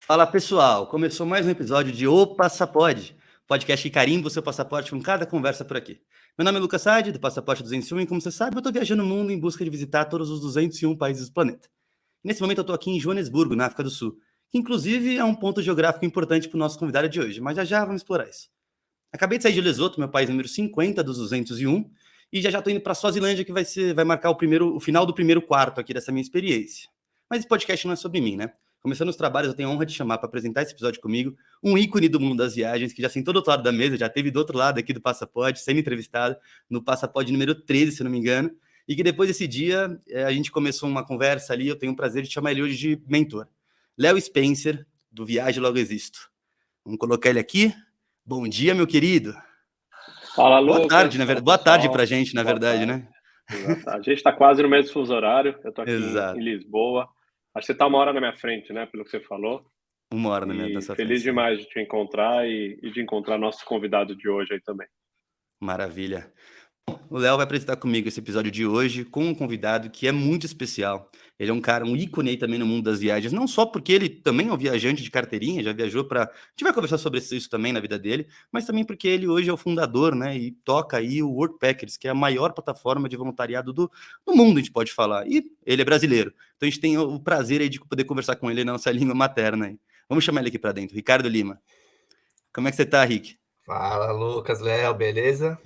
Fala pessoal, começou mais um episódio de O Passapode, podcast que carimba o seu passaporte com cada conversa por aqui. Meu nome é Lucas Sade, do Passaporte 201, e como você sabe, eu estou viajando o mundo em busca de visitar todos os 201 países do planeta. Nesse momento eu estou aqui em Joanesburgo, na África do Sul, que inclusive é um ponto geográfico importante para o nosso convidado de hoje, mas já vamos explorar isso. Acabei de sair de Lesoto, meu país número 50 dos 201, e já estou indo para a Suazilândia, que vai marcar o final do primeiro quarto aqui dessa minha experiência. Mas esse podcast não é sobre mim, né? Começando os trabalhos, eu tenho a honra de chamar para apresentar esse episódio comigo um ícone do mundo das viagens, que já sentou do outro lado da mesa, já esteve do outro lado aqui do Passaporte, sendo entrevistado no Passaporte número 13, se não me engano, e que depois desse dia a gente começou uma conversa ali, eu tenho o prazer de chamar ele hoje de mentor. Léo Spencer, do Viagem Logo Existo. Vamos colocar ele aqui. Bom dia, meu querido. Fala, Boa Lucas. tarde, Fala, boa tarde pessoal. pra gente, na Boa verdade, tarde. né? Exato. A gente está quase no mesmo fuso horário. Eu estou aqui em Exato. Lisboa. Acho que você está uma hora na minha frente, né? Pelo que você falou. Uma hora na E sua frente, feliz sim. demais de te encontrar e de encontrar nosso convidado de hoje aí também. Maravilha. O Léo vai apresentar comigo esse episódio de hoje com um convidado que é muito especial. Ele é um cara, um ícone aí também no mundo das viagens, não só porque ele também é um viajante de carteirinha, já viajou para... A gente vai conversar sobre isso também na vida dele, mas também porque ele hoje é o fundador, né, e toca aí o Worldpackers, que é a maior plataforma de voluntariado do mundo, a gente pode falar. E ele é brasileiro, então a gente tem o prazer aí de poder conversar com ele na nossa língua materna aí. Vamos chamar ele aqui para dentro. Ricardo Lima. Como é que você tá, Rick? Fala, Lucas, Léo, beleza?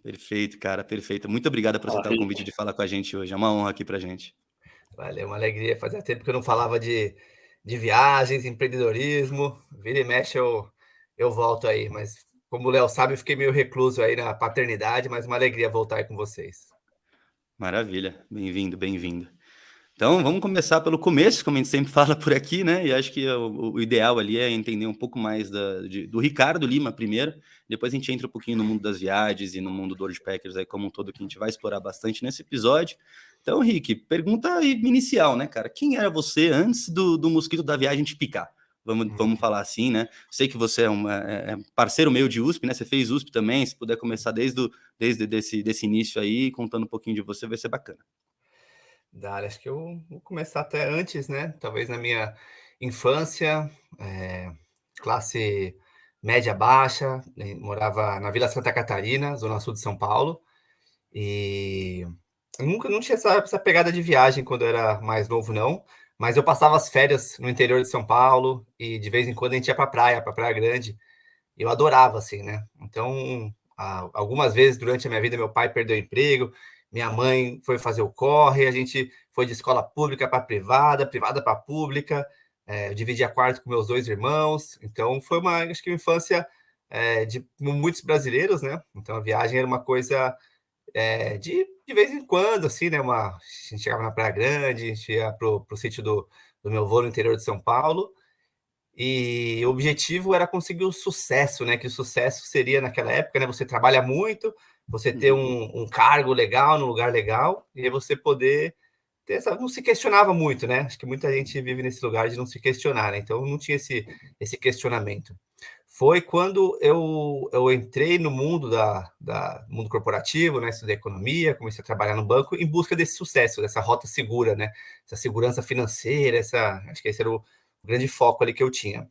Perfeito, cara, perfeito. Muito obrigado por Fala, aceitar o convite Rick. de falar com a gente hoje. É uma honra aqui pra gente. Valeu, uma alegria. Fazia tempo que eu não falava de viagens, empreendedorismo. Vira e mexe eu volto aí. Mas, como o Léo sabe, eu fiquei meio recluso aí na paternidade, mas uma alegria voltar aí com vocês. Maravilha. Bem-vindo, bem-vindo. Então, vamos começar pelo começo, como a gente sempre fala por aqui, né? E acho que o ideal ali é entender um pouco mais do Ricardo Lima primeiro, depois a gente entra um pouquinho no mundo das viagens e no mundo do Worldpackers aí como um todo, que a gente vai explorar bastante nesse episódio. Então, Rick, pergunta inicial, né, cara? Quem era você antes do mosquito da viagem te picar? Vamos falar assim, né? Sei que você é parceiro meu de USP, né? Você fez USP também, se puder começar desde desse início aí, contando um pouquinho de você, vai ser bacana. Dália, acho que eu vou começar até antes, né? Talvez na minha infância, classe média baixa, morava na Vila Santa Catarina, zona sul de São Paulo, e eu nunca não tinha essa pegada de viagem quando eu era mais novo, não. Mas eu passava as férias no interior de São Paulo e de vez em quando a gente ia para Praia Grande. E eu adorava, assim, né? Então, algumas vezes durante a minha vida, meu pai perdeu o emprego, minha mãe foi fazer o corre, a gente foi de escola pública para privada, privada para pública. Eu dividia quarto com meus dois irmãos. Então, foi acho que uma infância de muitos brasileiros, né? Então, a viagem era uma coisa de vez em quando, assim, né? A gente chegava na Praia Grande, a gente ia pro sítio do meu avô no interior de São Paulo, e o objetivo era conseguir o sucesso, né? Que o sucesso seria, naquela época, né? Você trabalha muito, você ter um cargo legal, num lugar legal, e aí você poder ter não se questionava muito, né? Acho que muita gente vive nesse lugar de não se questionar, né? Então não tinha esse questionamento. Foi quando eu entrei no mundo mundo corporativo, né? Estudei economia, comecei a trabalhar no banco em busca desse sucesso, dessa rota segura, né? Essa segurança financeira, acho que esse era o grande foco ali que eu tinha.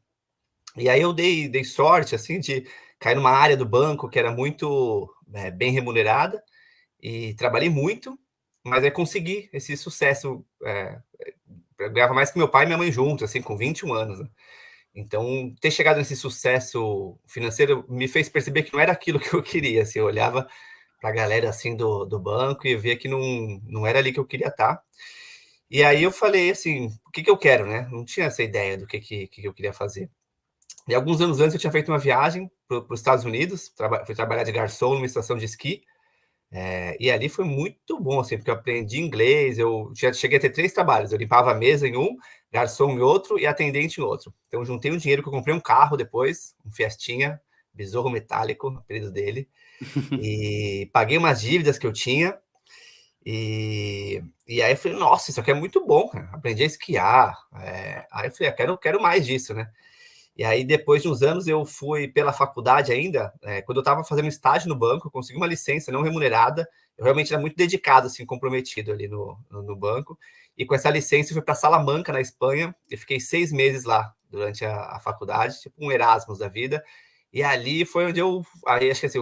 E aí eu dei sorte, assim, de cair numa área do banco que era muito bem remunerada, e trabalhei muito, mas aí consegui esse sucesso. Eu ganhava mais que meu pai e minha mãe juntos, assim, com 21 anos, né? Então, ter chegado nesse sucesso financeiro me fez perceber que não era aquilo que eu queria. Assim, eu olhava para a galera assim do banco e via que não era ali que eu queria estar. E aí eu falei assim, o que eu quero, né? Não tinha essa ideia do que eu queria fazer. E alguns anos antes eu tinha feito uma viagem para os Estados Unidos, fui trabalhar de garçom numa estação de esqui. E ali foi muito bom, assim, porque eu aprendi inglês, cheguei a ter 3 trabalhos, eu limpava a mesa em um, garçom em outro e atendente em outro. Então eu juntei um dinheiro que eu comprei um carro depois, um Fiestinha, Besouro Metálico, apelido dele, e paguei umas dívidas que eu tinha, e aí eu falei, nossa, isso aqui é muito bom, cara. Aprendi a esquiar, aí eu falei, quero mais disso, né? E aí, depois de uns anos, eu fui pela faculdade ainda, quando eu estava fazendo estágio no banco, eu consegui uma licença não remunerada, eu realmente era muito dedicado, assim, comprometido ali no banco, e com essa licença eu fui para Salamanca, na Espanha, e fiquei 6 meses lá, durante a faculdade, tipo um Erasmus da vida. E ali foi onde aí acho que assim,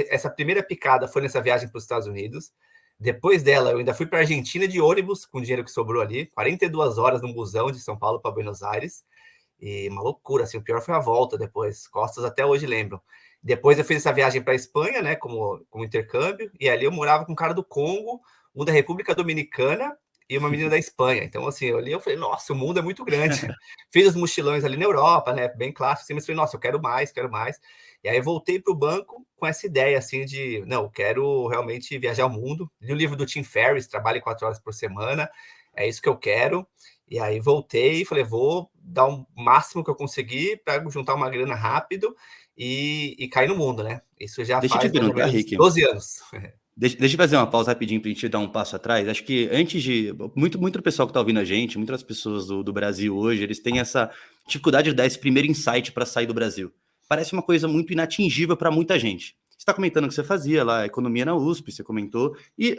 essa primeira picada foi nessa viagem para os Estados Unidos. Depois dela, eu ainda fui para a Argentina de ônibus, com o dinheiro que sobrou ali, 42 horas num busão de São Paulo para Buenos Aires. E uma loucura, assim, o pior foi a volta depois. Costas até hoje lembram. Depois eu fiz essa viagem para a Espanha, né, como intercâmbio, e ali eu morava com um cara do Congo, um da República Dominicana e uma menina da Espanha. Então, assim, eu ali eu falei, nossa, o mundo é muito grande. Fiz os mochilões ali na Europa, né, bem clássico, assim, mas falei, nossa, eu quero mais, quero mais. E aí voltei para o banco com essa ideia, assim, de, não, eu quero realmente viajar o mundo. Li o livro do Tim Ferriss, Trabalhe 4 horas por semana, é isso que eu quero. E aí voltei e falei, vou dar o máximo que eu conseguir para juntar uma grana rápido e cair no mundo, né? Isso já Deixa eu te faz mais ou perguntar, menos Rick. 12 anos. Deixa eu fazer uma pausa rapidinho para a gente dar um passo atrás. Acho que antes de. Muito pessoal que está ouvindo a gente, muitas pessoas do Brasil hoje, eles têm essa dificuldade de dar esse primeiro insight para sair do Brasil. Parece uma coisa muito inatingível para muita gente. Você está comentando que você fazia lá economia na USP, você comentou, e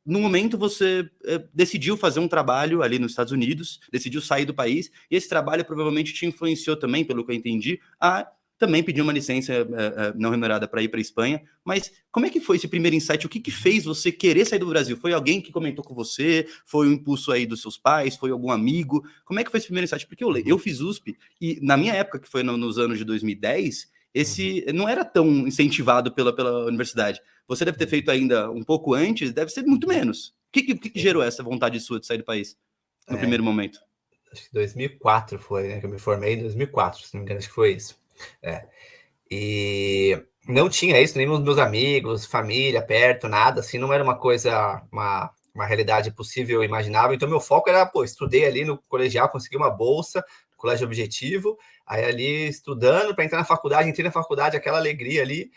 no momento você decidiu fazer um trabalho ali nos Estados Unidos, decidiu sair do país, e esse trabalho provavelmente te influenciou também, pelo que eu entendi, a também pedir uma licença não remunerada para ir para a Espanha. Mas como é que foi esse primeiro insight? O que fez você querer sair do Brasil? Foi alguém que comentou com você? Foi um impulso aí dos seus pais? Foi algum amigo? Como é que foi esse primeiro insight? Porque eu fiz USP e na minha época, que foi nos anos de 2010, esse não era tão incentivado pela universidade. Você deve ter feito ainda um pouco antes, deve ser muito menos. O que gerou essa vontade sua de sair do país no primeiro momento? Acho que 2004 foi, né? Que eu me formei em 2004, se não me engano, acho que foi isso. E não tinha isso, nem os meus amigos, família perto, nada, assim, não era uma coisa, uma realidade possível, imaginável. Então, meu foco era, estudei ali no colegial, consegui uma bolsa, colégio objetivo, aí ali estudando para entrar na faculdade, entrei na faculdade, aquela alegria ali.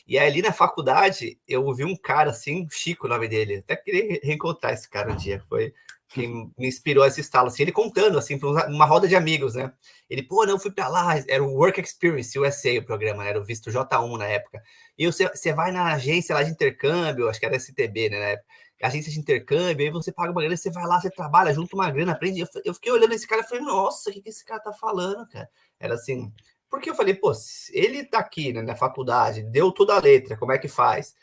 E aí, ali na faculdade, eu ouvi um cara assim, Chico, o nome dele, até queria reencontrar esse cara um dia, foi quem me inspirou esse estalo, assim, ele contando, assim, para uma roda de amigos, né? Ele, não, fui para lá, era o Work Experience, USA, o programa, né? Era o visto J1 na época. E você vai na agência lá de intercâmbio, acho que era STB, né, na época, agência de intercâmbio, aí você paga uma grana, você vai lá, você trabalha, junta uma grana, aprende. Eu fiquei olhando esse cara e falei, nossa, o que esse cara tá falando, cara? Era assim, porque eu falei, ele tá aqui, né, na faculdade, deu toda a letra, como é que faz?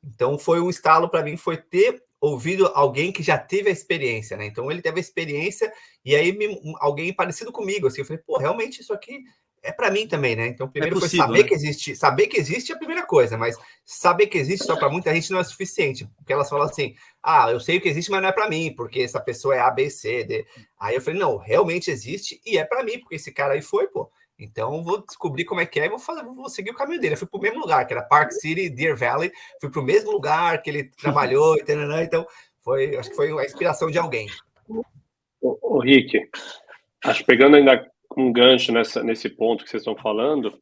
Então, foi um estalo para mim, foi ter ouvido alguém que já teve a experiência, né? Então, ele teve a experiência e aí alguém parecido comigo, assim, eu falei, realmente isso aqui é para mim também, né? Então, primeiro foi saber, né, que existe. Saber que existe é a primeira coisa, mas saber que existe só para muita gente não é suficiente, porque elas falam assim, eu sei que existe, mas não é para mim, porque essa pessoa é A, B, C, D. Aí eu falei, não, realmente existe e é para mim, porque esse cara aí foi, Então, vou descobrir como é que é e vou seguir o caminho dele. Eu fui para o mesmo lugar, que era Park City, Deer Valley. Fui para o mesmo lugar que ele trabalhou, então acho que foi a inspiração de alguém. Ô, Rick, acho que pegando ainda um gancho nesse ponto que vocês estão falando,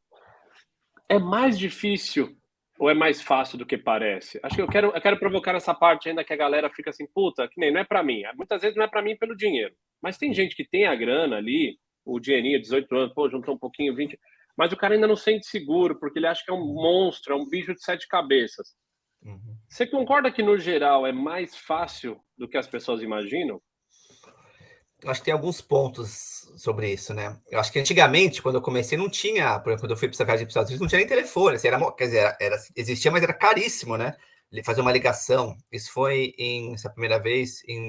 é mais difícil ou é mais fácil do que parece? Acho que eu quero provocar essa parte ainda que a galera fica assim, puta, que nem não é para mim. Muitas vezes não é para mim pelo dinheiro. Mas tem gente que tem a grana ali, o dinheirinho, 18 anos, juntou um pouquinho, 20, mas o cara ainda não sente seguro, porque ele acha que é um monstro, é um bicho de 7 cabeças. Você concorda que, no geral, é mais fácil do que as pessoas imaginam? Eu acho que tem alguns pontos sobre isso, né? Eu acho que antigamente, quando eu comecei, não tinha, por exemplo, quando eu fui para essa viagem para os Estados Unidos, não tinha nem telefone, assim, quer dizer, existia, mas era caríssimo, né? Fazer uma ligação. Isso foi essa primeira vez em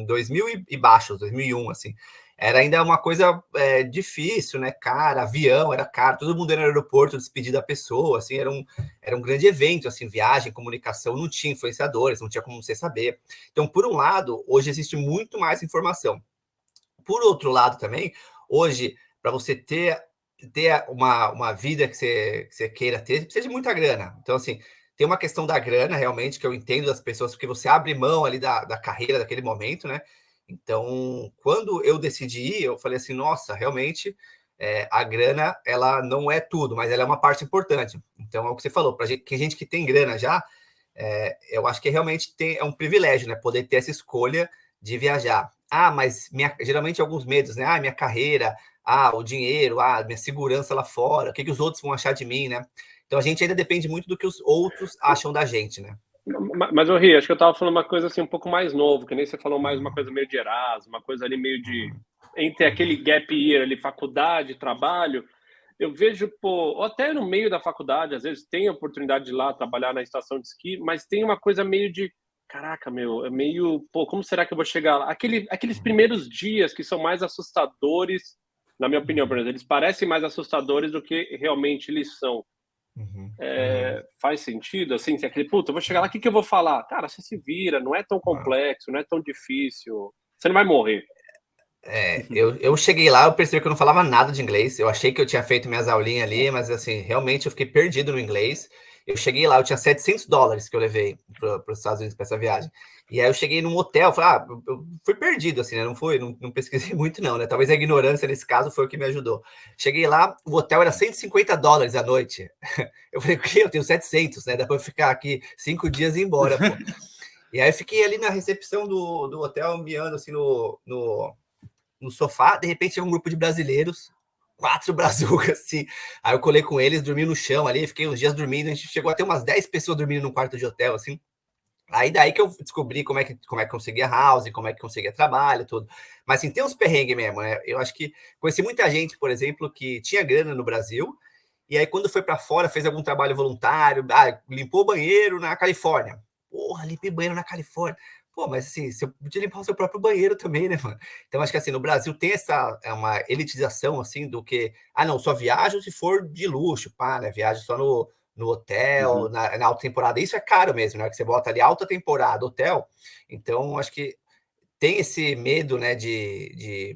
2000 e baixo, 2001, assim. Era ainda uma coisa difícil, né? Cara, avião era caro, todo mundo era no aeroporto despedir da pessoa, assim, era um grande evento, assim, viagem, comunicação, não tinha influenciadores, não tinha como você saber. Então, por um lado, hoje existe muito mais informação. Por outro lado também, hoje, para você ter uma vida que você queira ter, você precisa de muita grana. Então, assim, tem uma questão da grana, realmente, que eu entendo das pessoas, porque você abre mão ali da carreira daquele momento, né? Então, quando eu decidi ir, eu falei assim, nossa, realmente, a grana, ela não é tudo, mas ela é uma parte importante. Então, é o que você falou, para gente que tem grana já, eu acho que realmente é um privilégio, né? Poder ter essa escolha de viajar. Mas geralmente alguns medos, né? Minha carreira, o dinheiro, minha segurança lá fora, o que os outros vão achar de mim, né? Então, a gente ainda depende muito do que os outros acham da gente, né? Mas, Ri, acho que eu estava falando uma coisa assim um pouco mais novo, que nem você falou mais uma coisa meio de Erasmus, uma coisa ali meio de entre aquele gap year ali, faculdade, trabalho, eu vejo, pô, até no meio da faculdade, às vezes tem a oportunidade de ir lá trabalhar na estação de esqui, mas tem uma coisa meio de, caraca, meu, é meio, pô, como será que eu vou chegar lá? Aqueles primeiros dias que são mais assustadores, na minha opinião, por exemplo, eles parecem mais assustadores do que realmente eles são. Faz sentido, assim, se aquele, puta, eu vou chegar lá, o que eu vou falar? Cara, você se vira, não é tão complexo, não é tão difícil, você não vai morrer. Eu cheguei lá, eu percebi que eu não falava nada de inglês. Eu achei que eu tinha feito minhas aulinhas ali, mas assim, realmente eu fiquei perdido no inglês. Eu cheguei lá, eu tinha $700 que eu levei para os Estados Unidos para essa viagem. E aí eu cheguei num hotel, falei, eu fui perdido, assim, né? Não pesquisei muito, não, né? Talvez a ignorância nesse caso foi o que me ajudou. Cheguei lá, o hotel era $150 a noite. Eu falei, o quê? Eu tenho 700, né? Dá para eu ficar aqui 5 dias e ir embora, pô. E aí eu fiquei ali na recepção do hotel, miando assim no sofá, de repente tinha um grupo de brasileiros, 4 brazucas, assim. Aí eu colei com eles, dormi no chão ali, fiquei uns dias dormindo, a gente chegou a ter umas 10 pessoas dormindo num quarto de hotel, assim. Aí daí que eu descobri como é que conseguia house, como é que conseguia trabalho, tudo. Mas assim, tem uns perrengues mesmo, né? Eu acho que conheci muita gente, por exemplo, que tinha grana no Brasil, e aí quando foi para fora, fez algum trabalho voluntário, limpou o banheiro na Califórnia. Porra, limpei banheiro na Califórnia. Pô, mas assim, você podia limpar o seu próprio banheiro também, né, mano? Então, acho que assim, no Brasil tem uma elitização, assim, do que, não, só viajo se for de luxo, pá, né? Viagem só no hotel, na alta temporada. Isso é caro mesmo, né? Que você bota ali alta temporada, hotel. Então, acho que tem esse medo, né,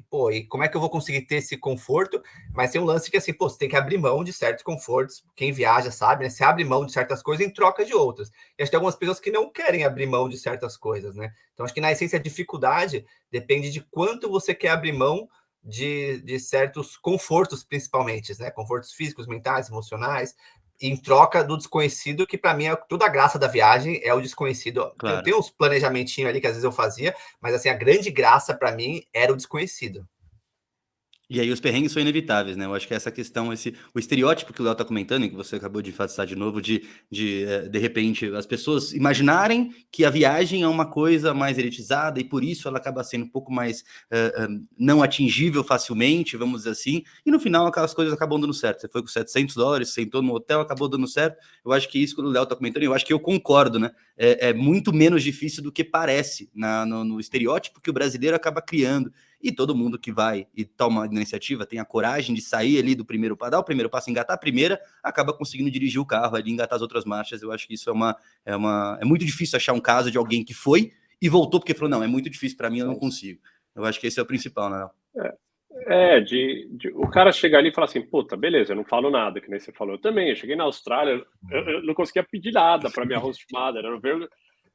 pô, e como é que eu vou conseguir ter esse conforto? Mas tem um lance que, assim, pô, você tem que abrir mão de certos confortos. Quem viaja sabe, né? Você abre mão de certas coisas em troca de outras. E acho que tem algumas pessoas que não querem abrir mão de certas coisas, né? Então, acho que, na essência, a dificuldade depende de quanto você quer abrir mão de certos confortos, principalmente, né? Confortos físicos, mentais, emocionais, em troca do desconhecido, que para mim é toda a graça da viagem, é o desconhecido. Claro. Tem uns planejamentinhos ali que às vezes eu fazia, mas assim, a grande graça para mim era o desconhecido. E aí os perrengues são inevitáveis, né? Eu acho que essa questão, o estereótipo que o Léo tá comentando, e que você acabou de enfatizar de novo, de repente, as pessoas imaginarem que a viagem é uma coisa mais elitizada e por isso ela acaba sendo um pouco mais não atingível facilmente, vamos dizer assim, e no final aquelas coisas acabam dando certo. Você foi com $700, sentou no hotel, acabou dando certo. Eu acho que isso que o Léo tá comentando, eu acho que eu concordo, né? É muito menos difícil do que parece no estereótipo que o brasileiro acaba criando. E todo mundo que vai e toma a iniciativa, tem a coragem de sair ali do primeiro passo, dar o primeiro passo, engatar a primeira, acaba conseguindo dirigir o carro ali, engatar as outras marchas. Eu acho que isso é muito difícil achar um caso de alguém que foi e voltou porque falou, não, é muito difícil para mim, eu não consigo. Eu acho que esse é o principal, né? O cara chegar ali e falar assim, puta, beleza, eu não falo nada, que nem você falou. Eu também, eu cheguei na Austrália, eu não conseguia pedir nada para minha hostmada, era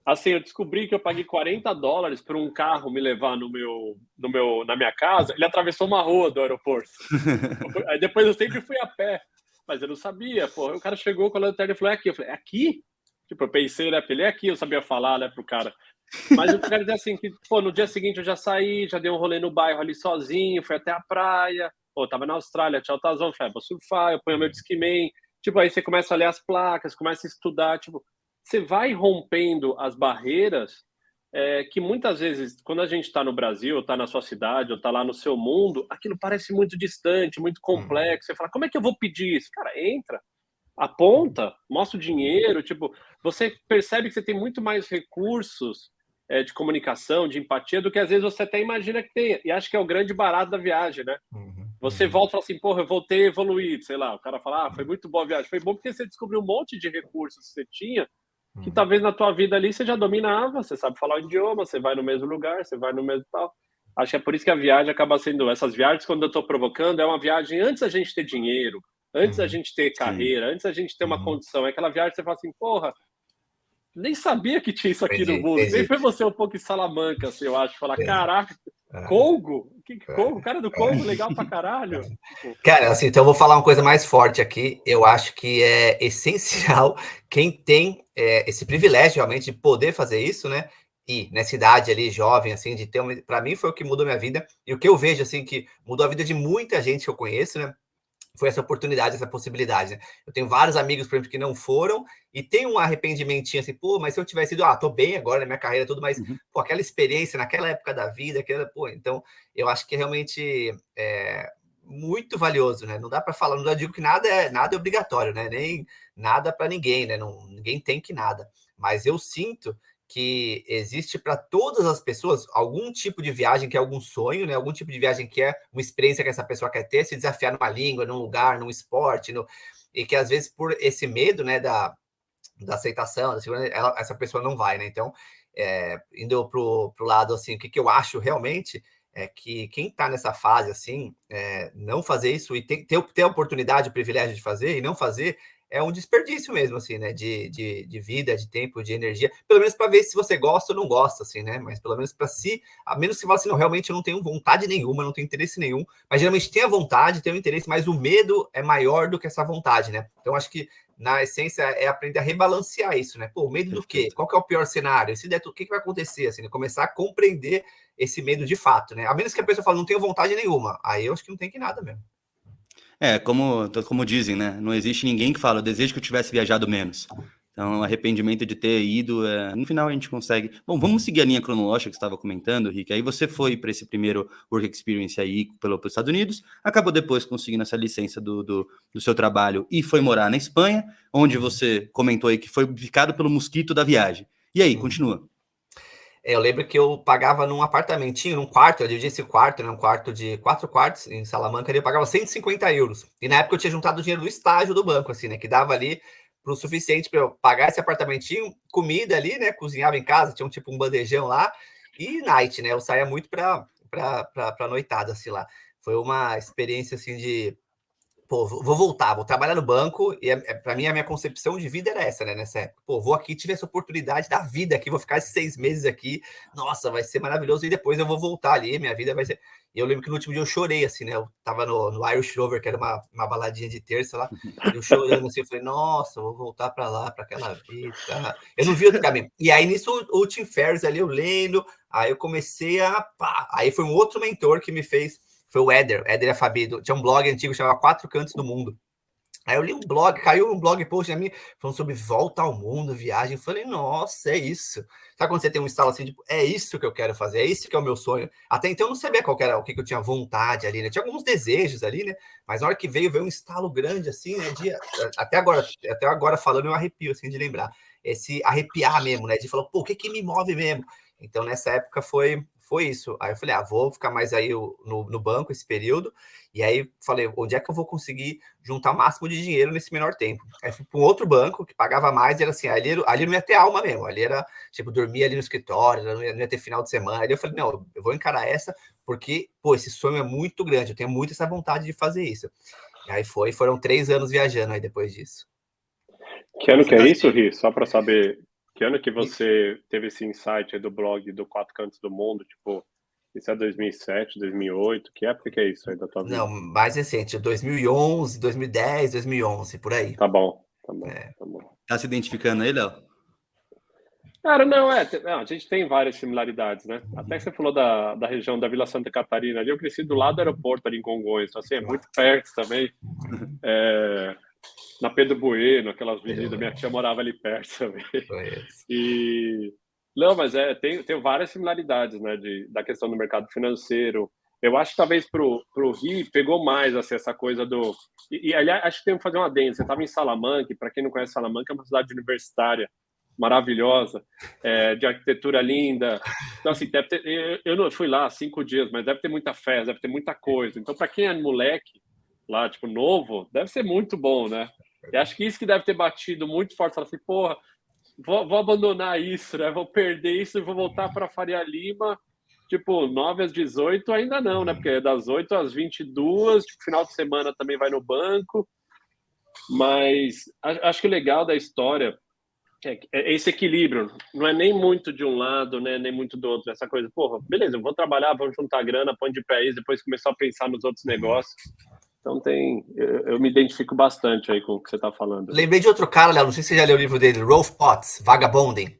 assim, eu descobri que eu paguei $40 por um carro me levar na minha casa. Ele atravessou uma rua do aeroporto. Aí depois eu sempre fui a pé, mas eu não sabia. Pô, o cara chegou com a lanterna e falou, é aqui. Eu falei, é aqui? Tipo, eu pensei, né? Ele é aqui, eu sabia falar, né, pro cara. Mas eu quero dizer assim, que, pô, no dia seguinte eu já saí, já dei um rolê no bairro ali sozinho, fui até a praia. Pô, tava na Austrália, tinha Altazão, falei, vou surfar, eu ponho meu Discman. Tipo, aí você começa a ler as placas, começa a estudar, tipo, você vai rompendo as barreiras que muitas vezes, quando a gente está no Brasil, ou está na sua cidade, ou está lá no seu mundo, aquilo parece muito distante, muito complexo. Você fala, como é que eu vou pedir isso? Cara, entra, aponta, mostra o dinheiro. Tipo, você percebe que você tem muito mais recursos de comunicação, de empatia, do que às vezes você até imagina que tem. E acho que é o grande barato da viagem, né? Você volta e fala assim, porra, eu voltei a evoluir, sei lá. O cara fala, foi muito boa a viagem. Foi bom porque você descobriu um monte de recursos que você tinha, que talvez na tua vida ali você já dominava, você sabe falar o idioma, você vai no mesmo lugar, você vai no mesmo tal. Acho que é por isso que a viagem acaba sendo... Essas viagens, quando eu estou provocando, é uma viagem antes da gente ter dinheiro, antes da gente ter carreira, antes da gente ter uma condição. É aquela viagem que você fala assim, porra, nem sabia que tinha isso aqui no mundo. Nem foi você um pouco em Salamanca, assim, eu acho. Falar, caraca, Congo? Congo? Cara do Congo, legal pra caralho. Cara, assim, então eu vou falar uma coisa mais forte aqui. Eu acho que é essencial quem tem esse privilégio realmente de poder fazer isso, né? E nessa idade ali, jovem, assim, de ter para mim foi o que mudou minha vida. E o que eu vejo, assim, que mudou a vida de muita gente que eu conheço, né? foi essa oportunidade, essa possibilidade, né? Eu tenho vários amigos, por exemplo, que não foram e tem um arrependimentinho assim, pô, mas se eu tivesse ido, tô bem agora na minha carreira, tudo, mas, pô, aquela experiência naquela época da vida, então, eu acho que realmente é muito valioso, né? Não dá para falar, não digo que nada é obrigatório, né? Nem nada para ninguém, né? Não, ninguém tem que nada, mas eu sinto que existe para todas as pessoas algum tipo de viagem que é algum sonho, né? Algum tipo de viagem que é uma experiência que essa pessoa quer ter, se desafiar numa língua, num lugar, num esporte, e que às vezes por esse medo, né, da aceitação, da segurança, essa pessoa não vai, né? Então, indo pro lado assim, o que eu acho realmente é que quem está nessa fase assim, não fazer isso e ter a oportunidade, o privilégio de fazer e não fazer é um desperdício mesmo, assim, né? De vida, de tempo, de energia. Pelo menos para ver se você gosta ou não gosta, assim, né? Mas pelo menos para si, a menos que você fale assim, não, realmente eu não tenho vontade nenhuma, não tenho interesse nenhum. Mas geralmente tem a vontade, tem o interesse, mas o medo é maior do que essa vontade, né? Então acho que na essência é aprender a rebalancear isso, né? Pô, medo do quê? Qual que é o pior cenário? Se der tudo, o que vai acontecer? Assim, né? Começar a compreender esse medo de fato, né? A menos que a pessoa fale, não tenho vontade nenhuma. Aí eu acho que não tem que nada mesmo. Como dizem, né? Não existe ninguém que fala, eu desejo que eu tivesse viajado menos. Então, arrependimento de ter ido, no final a gente consegue. Bom, vamos seguir a linha cronológica que você estava comentando, Rick. Aí você foi para esse primeiro Work Experience aí pelos Estados Unidos, acabou depois conseguindo essa licença do seu trabalho e foi morar na Espanha, onde você comentou aí que foi picado pelo mosquito da viagem. E aí, continua. Eu lembro que eu pagava num apartamentinho, num quarto, eu dividi esse quarto, né, um quarto de 4 quartos em Salamanca, e eu pagava 150 euros. E na época eu tinha juntado o dinheiro do estágio do banco, assim, né, que dava ali para o suficiente para eu pagar esse apartamentinho, comida ali, né, cozinhava em casa, tinha tipo um bandejão lá, e night, né, eu saía muito para noitada, assim, lá. Foi uma experiência, assim, de pô, vou voltar, vou trabalhar no banco, e para mim a minha concepção de vida era essa, né, nessa época. Pô, vou aqui, tive essa oportunidade da vida aqui, vou ficar esses 6 meses aqui, nossa, vai ser maravilhoso, e depois eu vou voltar ali, minha vida vai ser... E eu lembro que no último dia eu chorei, assim, né, eu tava no Irish Rover, que era uma baladinha de terça lá, eu chorando, assim, eu falei, nossa, vou voltar para lá, para aquela vida, eu não vi outro caminho. E aí, nisso, o Tim Ferriss ali, eu lendo, aí eu comecei aí foi um outro mentor que me fez. Foi o Éder e a Fabi, tinha um blog antigo que chamava 4 Cantos do Mundo. Aí eu li um blog, caiu um blog post na minha, falando sobre volta ao mundo, viagem. Eu falei, nossa, é isso. Sabe quando você tem um estalo assim, tipo, é isso que eu quero fazer, é isso que é o meu sonho. Até então eu não sabia qual era, o que eu tinha vontade ali, né? Tinha alguns desejos ali, né? Mas na hora que veio um estalo grande assim, né? Até agora falando, eu arrepio, assim, de lembrar. Esse arrepiar mesmo, né? De falar, pô, o que me move mesmo? Então, nessa época foi isso. Aí eu falei, vou ficar mais aí no banco esse período. E aí falei, onde é que eu vou conseguir juntar o máximo de dinheiro nesse menor tempo? Aí fui para um outro banco que pagava mais, e era assim, ali não ia ter alma mesmo, ali era, tipo, dormir ali no escritório, não ia ter final de semana. Aí eu falei, não, eu vou encarar essa, porque, pô, esse sonho é muito grande, eu tenho muito essa vontade de fazer isso. E aí foram 3 anos viajando aí depois disso. Que ano que é isso, Ri? Só para saber, que ano que você teve esse insight aí do blog do 4 Cantos do Mundo, tipo... Isso é 2007, 2008? Que época que é isso aí da tua vida? Não, mais recente, 2011, 2010, 2011, por aí. Tá bom. Tá se identificando aí, Léo? Cara, não, a gente tem várias similaridades, né? Até que você falou da região da Vila Santa Catarina ali, eu cresci do lado do aeroporto ali em Congonhas, então, assim, é muito perto também. Na Pedro Bueno, aquelas avenidas, minha tia morava ali perto também. Não, mas tem várias similaridades, né, da questão do mercado financeiro. Eu acho que talvez pro Ri pegou mais assim, essa coisa do... E aliás, acho que tem que fazer uma adendo. Você estava em Salamanca, para quem não conhece Salamanca, é uma cidade universitária maravilhosa, de arquitetura linda. Então, assim, deve ter, eu não fui lá 5 dias, mas deve ter muita festa, deve ter muita coisa. Então, para quem é moleque, lá, tipo, novo, deve ser muito bom, né? E acho que isso que deve ter batido muito forte. Fala assim, porra, vou abandonar isso, né? Vou perder isso e vou voltar para Faria Lima, tipo, 9 às 18 ainda não, né? Porque é das 8 às 22, tipo, final de semana também vai no banco. Mas acho que o legal da história é esse equilíbrio. Não é nem muito de um lado, né? Nem muito do outro. Essa coisa, porra, beleza, eu vou trabalhar, vamos juntar grana, põe de pé isso, depois começar a pensar nos outros negócios. Então eu me identifico bastante aí com o que você está falando. Lembrei de outro cara, Léo, não sei se você já leu o livro dele, Rolf Potts, Vagabonding.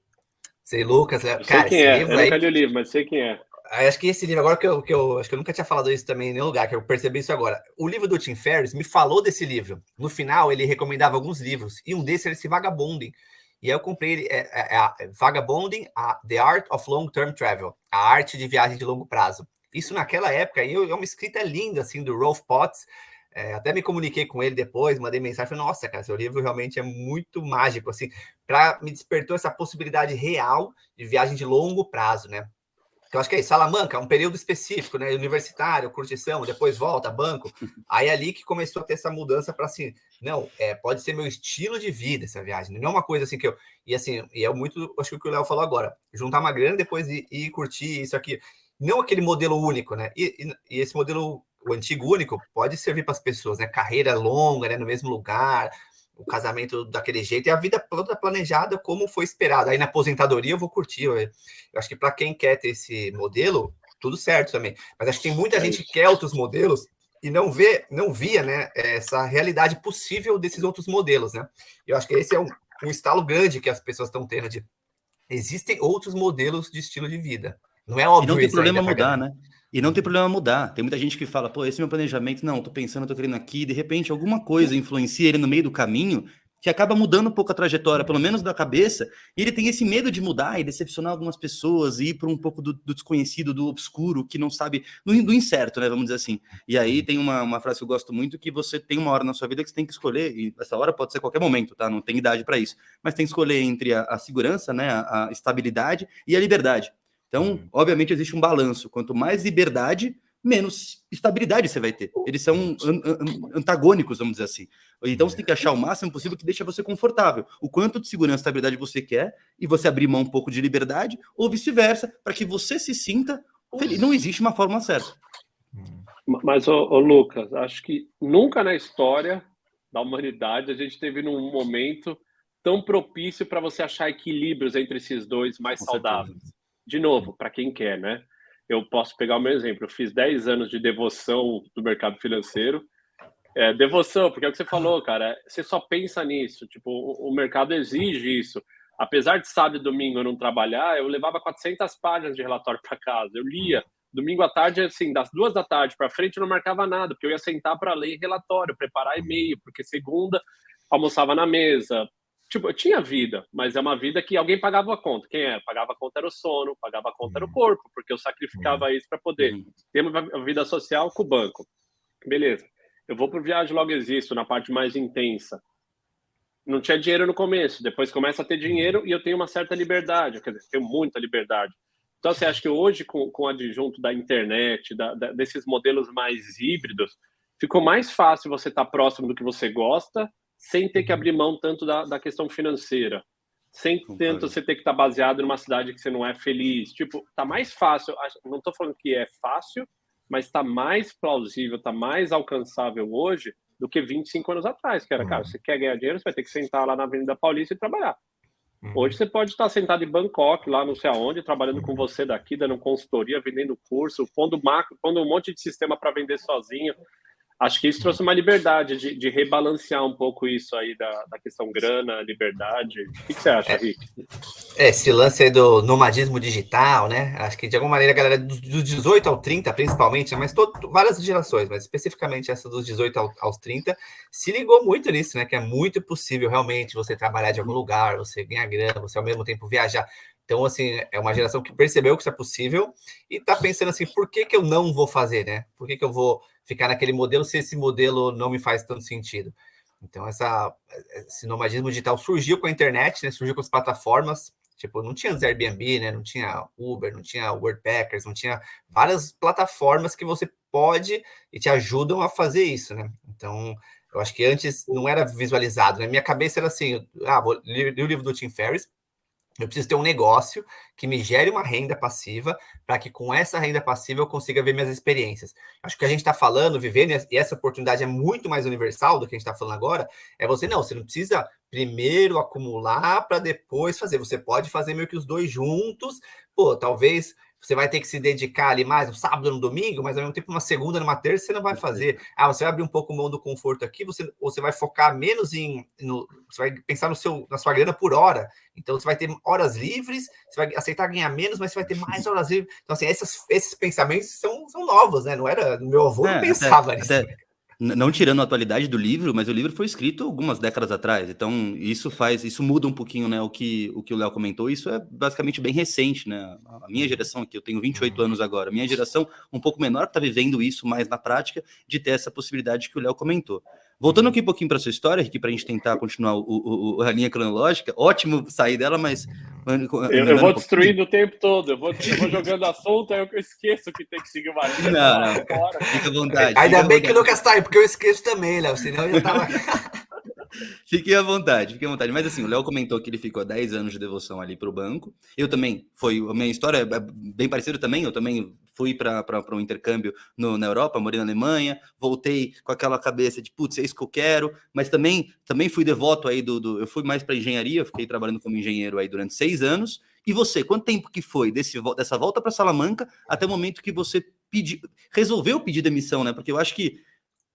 Sei, Lucas, Léo. Sei quem é, eu nunca li o livro, mas sei quem é. acho que esse livro, agora que eu acho que eu nunca tinha falado isso também em nenhum lugar, que eu percebi isso agora. O livro do Tim Ferriss me falou desse livro. No final, ele recomendava alguns livros, e um desses era esse Vagabonding. E aí eu comprei ele, Vagabonding, The Art of Long-Term Travel, a arte de viagem de longo prazo. Isso naquela época, e é uma escrita linda, assim, do Rolf Potts. Até me comuniquei com ele depois, mandei mensagem, falei, nossa, cara, seu livro realmente é muito mágico, assim, me despertou essa possibilidade real de viagem de longo prazo, né? Eu acho que é isso, Salamanca, um período específico, né? Universitário, curtição, depois volta, banco. Aí ali que começou a ter essa mudança para assim, não, pode ser meu estilo de vida essa viagem, não é uma coisa assim que eu. E assim, e é muito, acho que o que o Léo falou agora, juntar uma grana, depois ir curtir isso aqui. Não aquele modelo único, né? E esse modelo, o antigo único, pode servir para as pessoas, né? Carreira longa, né? No mesmo lugar, o casamento daquele jeito, e a vida toda planejada como foi esperado. Aí na aposentadoria eu vou curtir. Eu acho que para quem quer ter esse modelo, tudo certo também. Mas acho que tem muita gente que quer outros modelos e não via, né, essa realidade possível desses outros modelos, né? Eu acho que esse é um estalo grande que as pessoas estão tendo de existem outros modelos de estilo de vida. Não é óbvio E não tem isso ainda, problema mudar, né? E não tem problema mudar. Tem muita gente que fala, pô, esse é meu planejamento, não, tô pensando, tô querendo aqui, de repente alguma coisa influencia ele no meio do caminho que acaba mudando um pouco a trajetória, pelo menos da cabeça, e ele tem esse medo de mudar e decepcionar algumas pessoas e ir para um pouco do desconhecido, do obscuro, que não sabe, do incerto, né, vamos dizer assim. E aí tem uma frase que eu gosto muito, que você tem uma hora na sua vida que você tem que escolher, e essa hora pode ser qualquer momento, tá? Não tem idade para isso, mas tem que escolher entre a segurança, né, a estabilidade e a liberdade. Então, obviamente, existe um balanço. Quanto mais liberdade, menos estabilidade você vai ter. Eles são antagônicos, vamos dizer assim. Então, você tem que achar o máximo possível que deixa você confortável. O quanto de segurança e estabilidade você quer, e você abrir mão um pouco de liberdade, ou vice-versa, para que você se sinta feliz. Não existe uma forma certa. Mas, ô Lucas, acho que nunca na história da humanidade a gente teve num momento tão propício para você achar equilíbrios entre esses dois mais saudáveis. De novo, para quem quer, né? Eu posso pegar o meu exemplo. Eu fiz 10 anos de devoção do mercado financeiro. Devoção, porque é o que você falou, cara. Você só pensa nisso. Tipo, o mercado exige isso. Apesar de sábado e domingo eu não trabalhar, eu levava 400 páginas de relatório para casa. Eu lia. Domingo à tarde, assim, das 2 da tarde para frente, eu não marcava nada, porque eu ia sentar para ler relatório, preparar e-mail, porque segunda almoçava na mesa. Tipo, eu tinha vida, mas é uma vida que alguém pagava a conta. Quem é? Pagava a conta era o sono, pagava a conta era o corpo, porque eu sacrificava isso para poder ter uma vida social com o banco. Beleza. Eu vou para o Viagem Logo Existo, na parte mais intensa. Não tinha dinheiro no começo, depois começa a ter dinheiro e eu tenho uma certa liberdade, quer dizer, tenho muita liberdade. Então, você acha que hoje, com o adjunto da internet, desses modelos mais híbridos, ficou mais fácil você estar próximo do que você gosta, sem ter que abrir mão tanto da questão financeira, sem tanto você ter que estar baseado numa cidade que você não é feliz. Tipo, tá mais fácil, não estou falando que é fácil, mas está mais plausível, está mais alcançável hoje do que 25 anos atrás, que era, cara, você quer ganhar dinheiro, você vai ter que sentar lá na Avenida Paulista e trabalhar. Hoje você pode estar sentado em Bangkok, lá não sei aonde, trabalhando com você daqui, dando consultoria, vendendo curso, pondo um monte de sistema para vender sozinho. Acho que isso trouxe uma liberdade de rebalancear um pouco isso aí da questão grana, liberdade. O que você acha, Rick? Esse lance aí do nomadismo digital, né? Acho que de alguma maneira a galera dos 18 ao 30, principalmente, né? Mas várias gerações, mas especificamente essa dos 18 aos 30, se ligou muito nisso, né? Que é muito possível realmente você trabalhar de algum lugar, você ganhar grana, você ao mesmo tempo viajar. Então, assim, é uma geração que percebeu que isso é possível e tá pensando assim, por que eu não vou fazer, né? Por que eu vou ficar naquele modelo se esse modelo não me faz tanto sentido? Então, esse nomadismo digital surgiu com a internet, né? Surgiu com as plataformas. Tipo, não tinha Airbnb, né? Não tinha Uber, não tinha Worldpackers, não tinha várias plataformas que você pode e te ajudam a fazer isso, né? Então, eu acho que antes não era visualizado. Na minha cabeça era assim, vou ler o livro do Tim Ferriss, eu preciso ter um negócio que me gere uma renda passiva para que com essa renda passiva eu consiga ver minhas experiências. Acho que a gente está falando, vivendo, e essa oportunidade é muito mais universal do que a gente está falando agora, você não precisa primeiro acumular para depois fazer. Você pode fazer meio que os dois juntos, talvez você vai ter que se dedicar ali mais no sábado, no domingo, mas ao mesmo tempo, numa segunda, numa terça, você não vai fazer. Você vai abrir um pouco mão do conforto aqui, você vai focar menos você vai pensar na sua grana por hora. Então, você vai ter horas livres, você vai aceitar ganhar menos, mas você vai ter mais horas livres. Então, assim, esses pensamentos são novos, né? Não era... Meu avô não pensava nisso. Não tirando a atualidade do livro, mas o livro foi escrito algumas décadas atrás, então isso muda um pouquinho, né, o que o Léo comentou. Isso é basicamente bem recente, né? A minha geração aqui, eu tenho 28 anos agora, a minha geração um pouco menor está vivendo isso mais na prática, de ter essa possibilidade que o Léo comentou. Voltando aqui um pouquinho para a sua história, aqui para a gente tentar continuar a linha cronológica, ótimo sair dela, mas... Eu vou destruindo o tempo todo, eu vou jogando assunto, aí eu esqueço que tem que seguir uma linha. Não, fica à vontade. Ainda bem que o Lucas tá aí, porque eu esqueço também, Léo, senão eu já tava... Fiquem à vontade. Mas assim, o Léo comentou que ele ficou 10 anos de devoção ali para o banco. Eu também, a minha história é bem parecida também. Eu também fui para um intercâmbio na Europa, morei na Alemanha, voltei com aquela cabeça de, putz, é isso que eu quero, mas também fui devoto aí eu fui mais para engenharia, fiquei trabalhando como engenheiro aí durante 6 anos. E você, quanto tempo que foi dessa volta para Salamanca até o momento que você resolveu pedir demissão, né? Porque eu acho que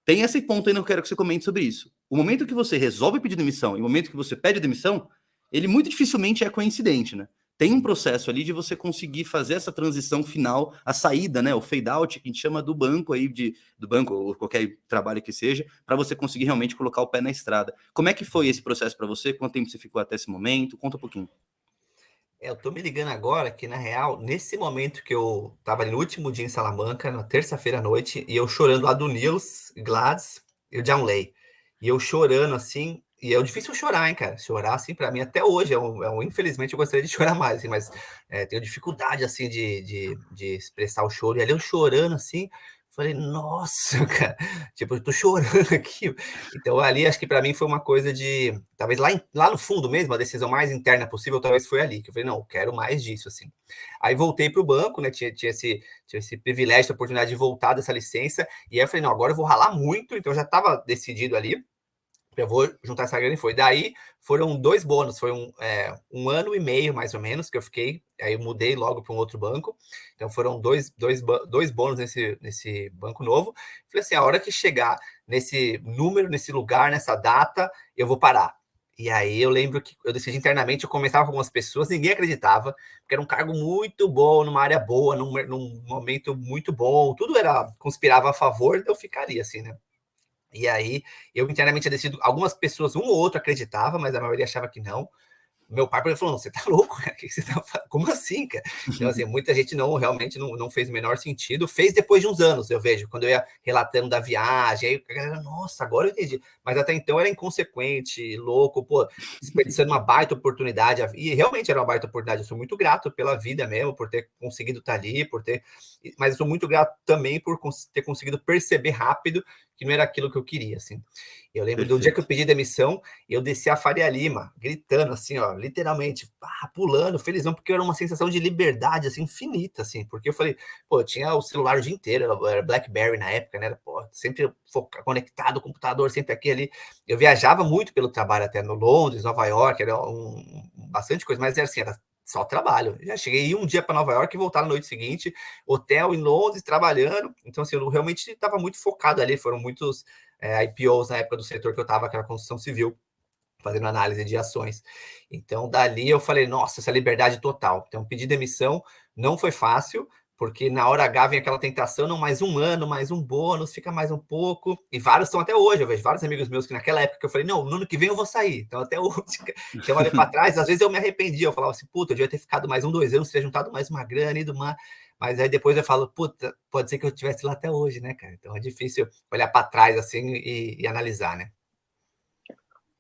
tem esse ponto ainda que eu quero que você comente sobre isso. O momento que você resolve pedir demissão e o momento que você pede demissão, ele muito dificilmente é coincidente, né? Tem um processo ali de você conseguir fazer essa transição final, a saída, né? O fade out, que a gente chama do banco aí, do banco, ou qualquer trabalho que seja, para você conseguir realmente colocar o pé na estrada. Como é que foi esse processo para você? Quanto tempo você ficou até esse momento? Conta um pouquinho. Eu tô me ligando agora que, na real, nesse momento que eu tava ali no último dia em Salamanca, na terça-feira à noite, e eu chorando lá do Nils Gladys e o John Lay. E eu chorando, assim, e é difícil chorar, hein, cara? Chorar, assim, pra mim, até hoje, infelizmente, eu gostaria de chorar mais, assim, mas tenho dificuldade, assim, de expressar o choro. E ali eu chorando, assim, falei, nossa, cara, tipo, eu tô chorando aqui. Então, ali, acho que para mim foi uma coisa de... Talvez lá no fundo mesmo, a decisão mais interna possível, talvez foi ali, que eu falei, não, eu quero mais disso, assim. Aí voltei para o banco, né, tinha esse privilégio, essa oportunidade de voltar dessa licença, e aí eu falei, não, agora eu vou ralar muito, então eu já estava decidido ali, eu vou juntar essa grana e foi. Daí foram 2 bônus, foi um ano e meio, mais ou menos, que eu fiquei, aí eu mudei logo para um outro banco, então foram dois bônus nesse banco novo. Falei assim, a hora que chegar nesse número, nesse lugar, nessa data, eu vou parar. E aí eu lembro que eu decidi internamente, eu conversava com algumas pessoas, ninguém acreditava, porque era um cargo muito bom, numa área boa, num momento muito bom, tudo conspirava a favor, eu ficaria assim, né? E aí, eu internamente tinha decidido, algumas pessoas, um ou outro acreditava, mas a maioria achava que não. Meu pai falou, você tá louco, cara? Que você tá falando? Como assim, cara? Então, assim, muita gente realmente não fez o menor sentido. Fez depois de uns anos, eu vejo, quando eu ia relatando da viagem, aí a galera, nossa, agora eu entendi. Mas até então era inconsequente, louco, pô, desperdiçando uma baita oportunidade. E realmente era uma baita oportunidade. Eu sou muito grato pela vida mesmo, por ter conseguido estar ali, mas eu sou muito grato também por ter conseguido perceber rápido que não era aquilo que eu queria, assim. Eu lembro do dia que eu pedi demissão, eu desci a Faria Lima, gritando, assim, ó, literalmente, pulando, felizão, porque era uma sensação de liberdade, assim, infinita, assim, porque eu falei, pô, eu tinha o celular o dia inteiro, era BlackBerry na época, né, pô, sempre conectado, o computador sempre aqui ali, eu viajava muito pelo trabalho, até no Londres, Nova York, era bastante coisa, mas era assim, era só trabalho. Já cheguei um dia para Nova York e voltar na noite seguinte, hotel em Londres, trabalhando. Então, assim, eu realmente estava muito focado ali. Foram muitos IPOs na época do setor que eu estava, que era a construção civil, fazendo análise de ações. Então, dali eu falei, nossa, essa liberdade total. Então, pedir demissão não foi fácil, porque na hora H vem aquela tentação, não, mais um ano, mais um bônus, fica mais um pouco. E vários estão até hoje, eu vejo vários amigos meus que naquela época que eu falei, não, no ano que vem eu vou sair. Então, até hoje, então, olha para trás, às vezes eu me arrependia, eu falava assim, puta, eu devia ter ficado mais 2 anos, teria juntado mais uma grana e do mar. Mas aí depois eu falo, puta, pode ser que eu estivesse lá até hoje, né, cara? Então é difícil olhar para trás assim e analisar, né?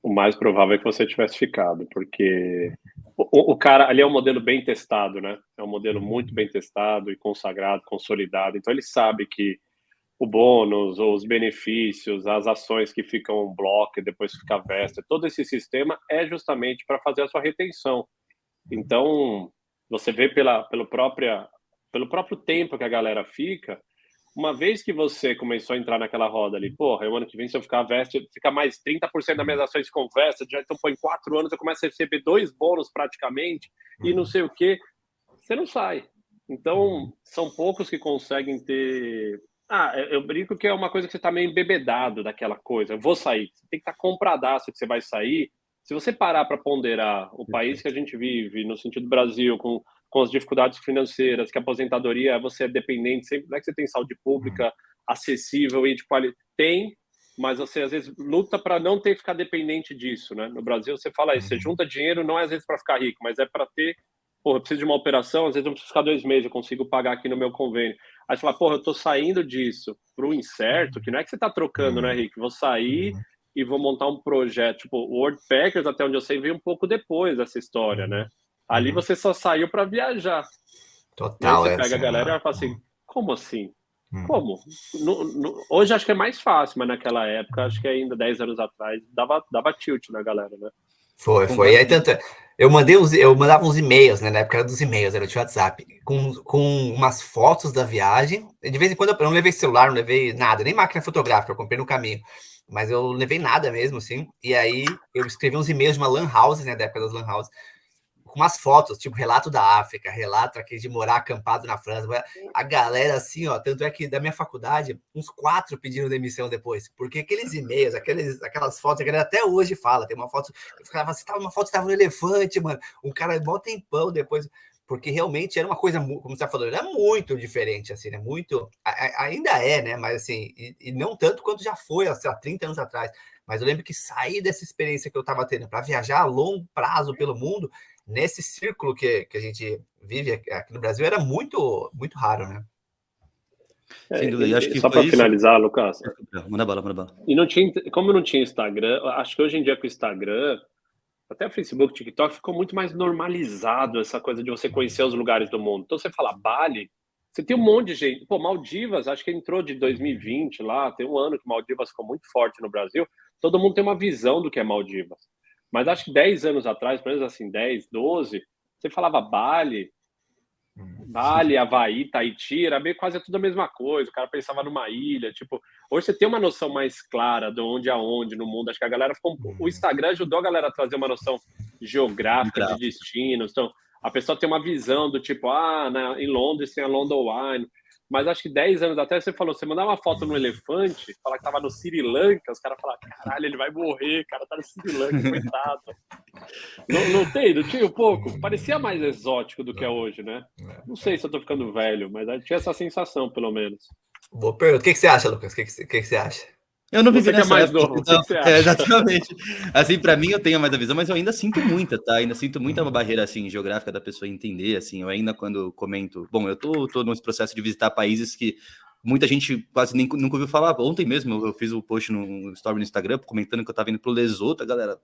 O mais provável é que você tivesse ficado, porque o cara ali é um modelo bem testado, né? É um modelo muito bem testado e consagrado, consolidado. Então ele sabe que o bônus, ou os benefícios, as ações que ficam um bloco e depois fica vesta, todo esse sistema é justamente para fazer a sua retenção. Então você vê pelo próprio tempo que a galera fica. Uma vez que você começou a entrar naquela roda ali, porra, o ano que vem, se eu ficar vested, fica mais 30% das minhas ações com vested, já então põe 4 anos, eu começo a receber 2 bônus praticamente, e não sei o quê, você não sai. Então, são poucos que conseguem ter... eu brinco que é uma coisa que você tá meio embebedado daquela coisa. Eu vou sair. Você tem que estar compradaço que você vai sair. Se você parar para ponderar o país que a gente vive, no sentido do Brasil, com as dificuldades financeiras, que a aposentadoria, você é dependente, sempre não é que você tem saúde pública acessível e de qualidade. Tem, mas você às vezes luta para não ter que ficar dependente disso, né? No Brasil, você fala isso, você junta dinheiro não é às vezes para ficar rico, mas é para ter... Porra, eu preciso de uma operação, às vezes eu preciso ficar 2 meses, eu consigo pagar aqui no meu convênio. Aí você fala, porra, eu tô saindo disso pro incerto, que não é que você tá trocando, né, Rick? Vou sair e vou montar um projeto. Tipo, o World Packers, até onde eu sei, veio um pouco depois dessa história, né? Ali você só saiu para viajar. Total. E aí você pega a galera e fala assim, como assim? Como? Hoje acho que é mais fácil, mas naquela época, acho que ainda 10 anos atrás, dava tilt na galera, né? Foi. E aí, tanto, eu mandava uns e-mails, né? Na época era dos e-mails, era do WhatsApp, com umas fotos da viagem. De vez em quando eu não levei celular, não levei nada, nem máquina fotográfica, eu comprei no caminho. Mas eu não levei nada mesmo, assim. E aí eu escrevi uns e-mails de uma lan house, né? Da época das lan houses, com umas fotos, tipo relato da África, relato aqui de morar acampado na França. A galera, assim, ó, tanto é que da minha faculdade, uns 4 pediram demissão depois, porque aqueles e-mails, aquelas fotos, a galera até hoje fala, tem uma foto, eu ficava assim, uma foto estava no elefante, mano, um cara mó tempão depois, porque realmente era uma coisa, como você tá falando, era muito diferente, assim, né, muito, ainda é, né, mas assim, e não tanto quanto já foi, sei lá, 30 anos atrás, mas eu lembro que sair dessa experiência que eu estava tendo para viajar a longo prazo pelo mundo, nesse círculo que a gente vive aqui no Brasil, era muito, muito raro, né? Sem dúvida. E acho que só para finalizar, Lucas. Manda bala, manda bala. E como não tinha Instagram, acho que hoje em dia com o Instagram, até o Facebook, TikTok, ficou muito mais normalizado essa coisa de você conhecer os lugares do mundo. Então você fala Bali, você tem um monte de gente. Pô, Maldivas, acho que entrou de 2020 lá, tem um ano que Maldivas ficou muito forte no Brasil. Todo mundo tem uma visão do que é Maldivas. Mas acho que 10 anos atrás, pelo menos assim, 10, 12, você falava Bali, Havaí, Tahiti, era meio quase tudo a mesma coisa. O cara pensava numa ilha, tipo... Hoje você tem uma noção mais clara de onde a onde no mundo. Acho que a galera ficou... O Instagram ajudou a galera a trazer uma noção geográfica de destinos. Então, a pessoa tem uma visão do tipo, em Londres tem a London Wine. Mas acho que 10 anos atrás você falou, você mandar uma foto no elefante, falar que tava no Sri Lanka, os caras falaram, caralho, ele vai morrer, o cara tá no Sri Lanka, coitado. Não tinha um pouco? Parecia mais exótico do que é hoje, né? Não sei se eu tô ficando velho, mas tinha essa sensação, pelo menos. Boa pergunta. O que você acha, Lucas? O que você acha? Eu não vivi Você que é nessa mais época, novo, então, o que você acha? exatamente. Assim, para mim, eu tenho mais a visão, mas eu ainda sinto muita, tá? Ainda sinto muita barreira, assim, geográfica da pessoa entender, assim. Eu ainda, quando comento... Bom, eu tô nesse processo de visitar países que muita gente quase nunca ouviu falar. Ontem mesmo eu fiz um post no story no Instagram, comentando que eu tava indo pro Lesoto, a galera...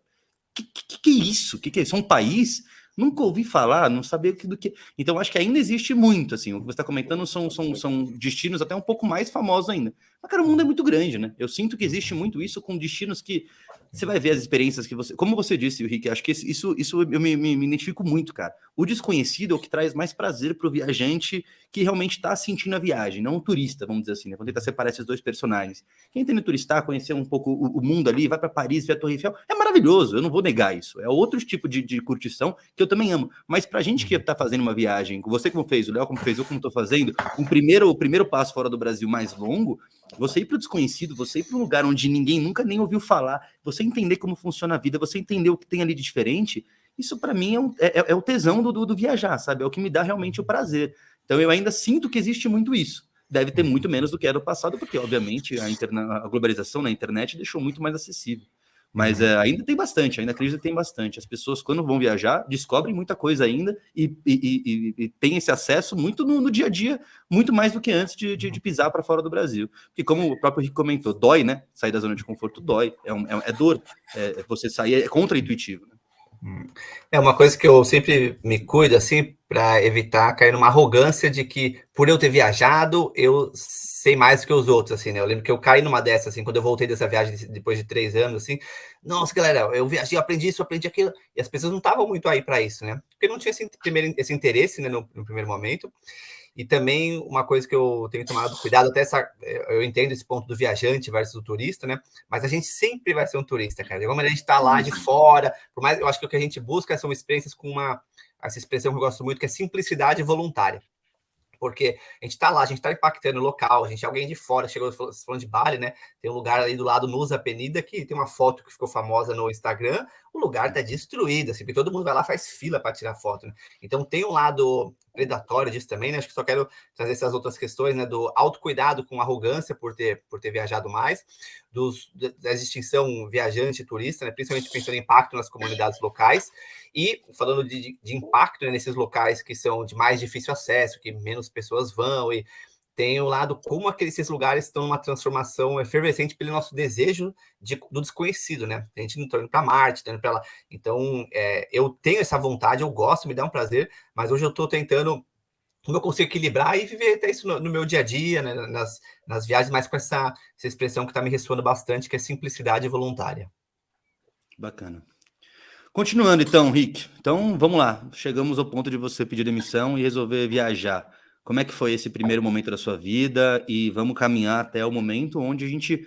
Que é isso? Que é isso? É um país? Nunca ouvi falar, não sabia do que... Então, acho que ainda existe muito, assim. O que você está comentando são destinos até um pouco mais famosos ainda. Mas, cara, o mundo é muito grande, né? Eu sinto que existe muito isso com destinos que você vai ver as experiências que você... Como você disse, Rick, acho que isso eu me identifico muito, cara. O desconhecido é o que traz mais prazer para o viajante que realmente está sentindo a viagem, não o turista, vamos dizer assim, né? Vamos tentar separar esses dois personagens. Quem tem no turistar, conhecer um pouco o mundo ali, vai para Paris, ver a Torre Eiffel, é maravilhoso, eu não vou negar isso. É outro tipo de curtição que eu também amo. Mas pra gente que tá fazendo uma viagem, você como fez, o Léo como fez, eu como tô fazendo, o primeiro passo fora do Brasil mais longo, você ir pro desconhecido, você ir para um lugar onde ninguém nunca nem ouviu falar, você entender como funciona a vida, você entender o que tem ali de diferente, isso para mim é o tesão do viajar, sabe? É o que me dá realmente o prazer. Então eu ainda sinto que existe muito isso. Deve ter muito menos do que era no passado, porque obviamente a globalização na internet deixou muito mais acessível. Mas ainda tem bastante, ainda acredito que tem bastante. As pessoas, quando vão viajar, descobrem muita coisa ainda e têm esse acesso muito no dia a dia, muito mais do que antes de pisar para fora do Brasil. Porque como o próprio Rick comentou, dói, né? Sair da zona de conforto dói, é dor. Você sair é contra-intuitivo, né? É uma coisa que eu sempre me cuido, assim, para evitar cair numa arrogância de que, por eu ter viajado, eu sei mais que os outros, assim, né? Eu lembro que eu caí numa dessas, assim, quando eu voltei dessa viagem depois de 3 anos, assim, nossa, galera, eu viajei, eu aprendi isso, eu aprendi aquilo, e as pessoas não estavam muito aí para isso, né? Porque não tinha esse interesse, né, no primeiro momento. E também uma coisa que eu tenho tomado cuidado, eu entendo esse ponto do viajante versus do turista, né? Mas a gente sempre vai ser um turista, cara. De alguma maneira a gente tá lá de fora, por mais, eu acho que o que a gente busca são experiências com essa expressão que eu gosto muito, que é simplicidade voluntária. Porque a gente está lá, a gente está impactando o local, a gente é alguém de fora, chegou falando de Bali, né? Tem um lugar ali do lado, Nusa Penida, que tem uma foto que ficou famosa no Instagram, o lugar está destruído, assim, porque todo mundo vai lá, faz fila para tirar foto, né? Então tem um lado predatório disso também, né? Acho que só quero trazer essas outras questões, né? Do autocuidado com arrogância por ter viajado mais, da extinção viajante e turista, né? Principalmente pensando em impacto nas comunidades locais, e falando de impacto, né, nesses locais que são de mais difícil acesso, que menos pessoas vão, e tem o lado como esses lugares estão numa transformação efervescente pelo nosso desejo do desconhecido, né? A gente não está indo para Marte, está indo para lá. Então, eu tenho essa vontade, eu gosto, me dá um prazer, mas hoje eu estou tentando como eu consigo equilibrar e viver até isso no meu dia a dia, né, nas viagens, mas com essa expressão que está me ressoando bastante, que é simplicidade voluntária. Bacana. Continuando então, Rick. Então, vamos lá. Chegamos ao ponto de você pedir demissão e resolver viajar. Como é que foi esse primeiro momento da sua vida? E vamos caminhar até o momento onde a gente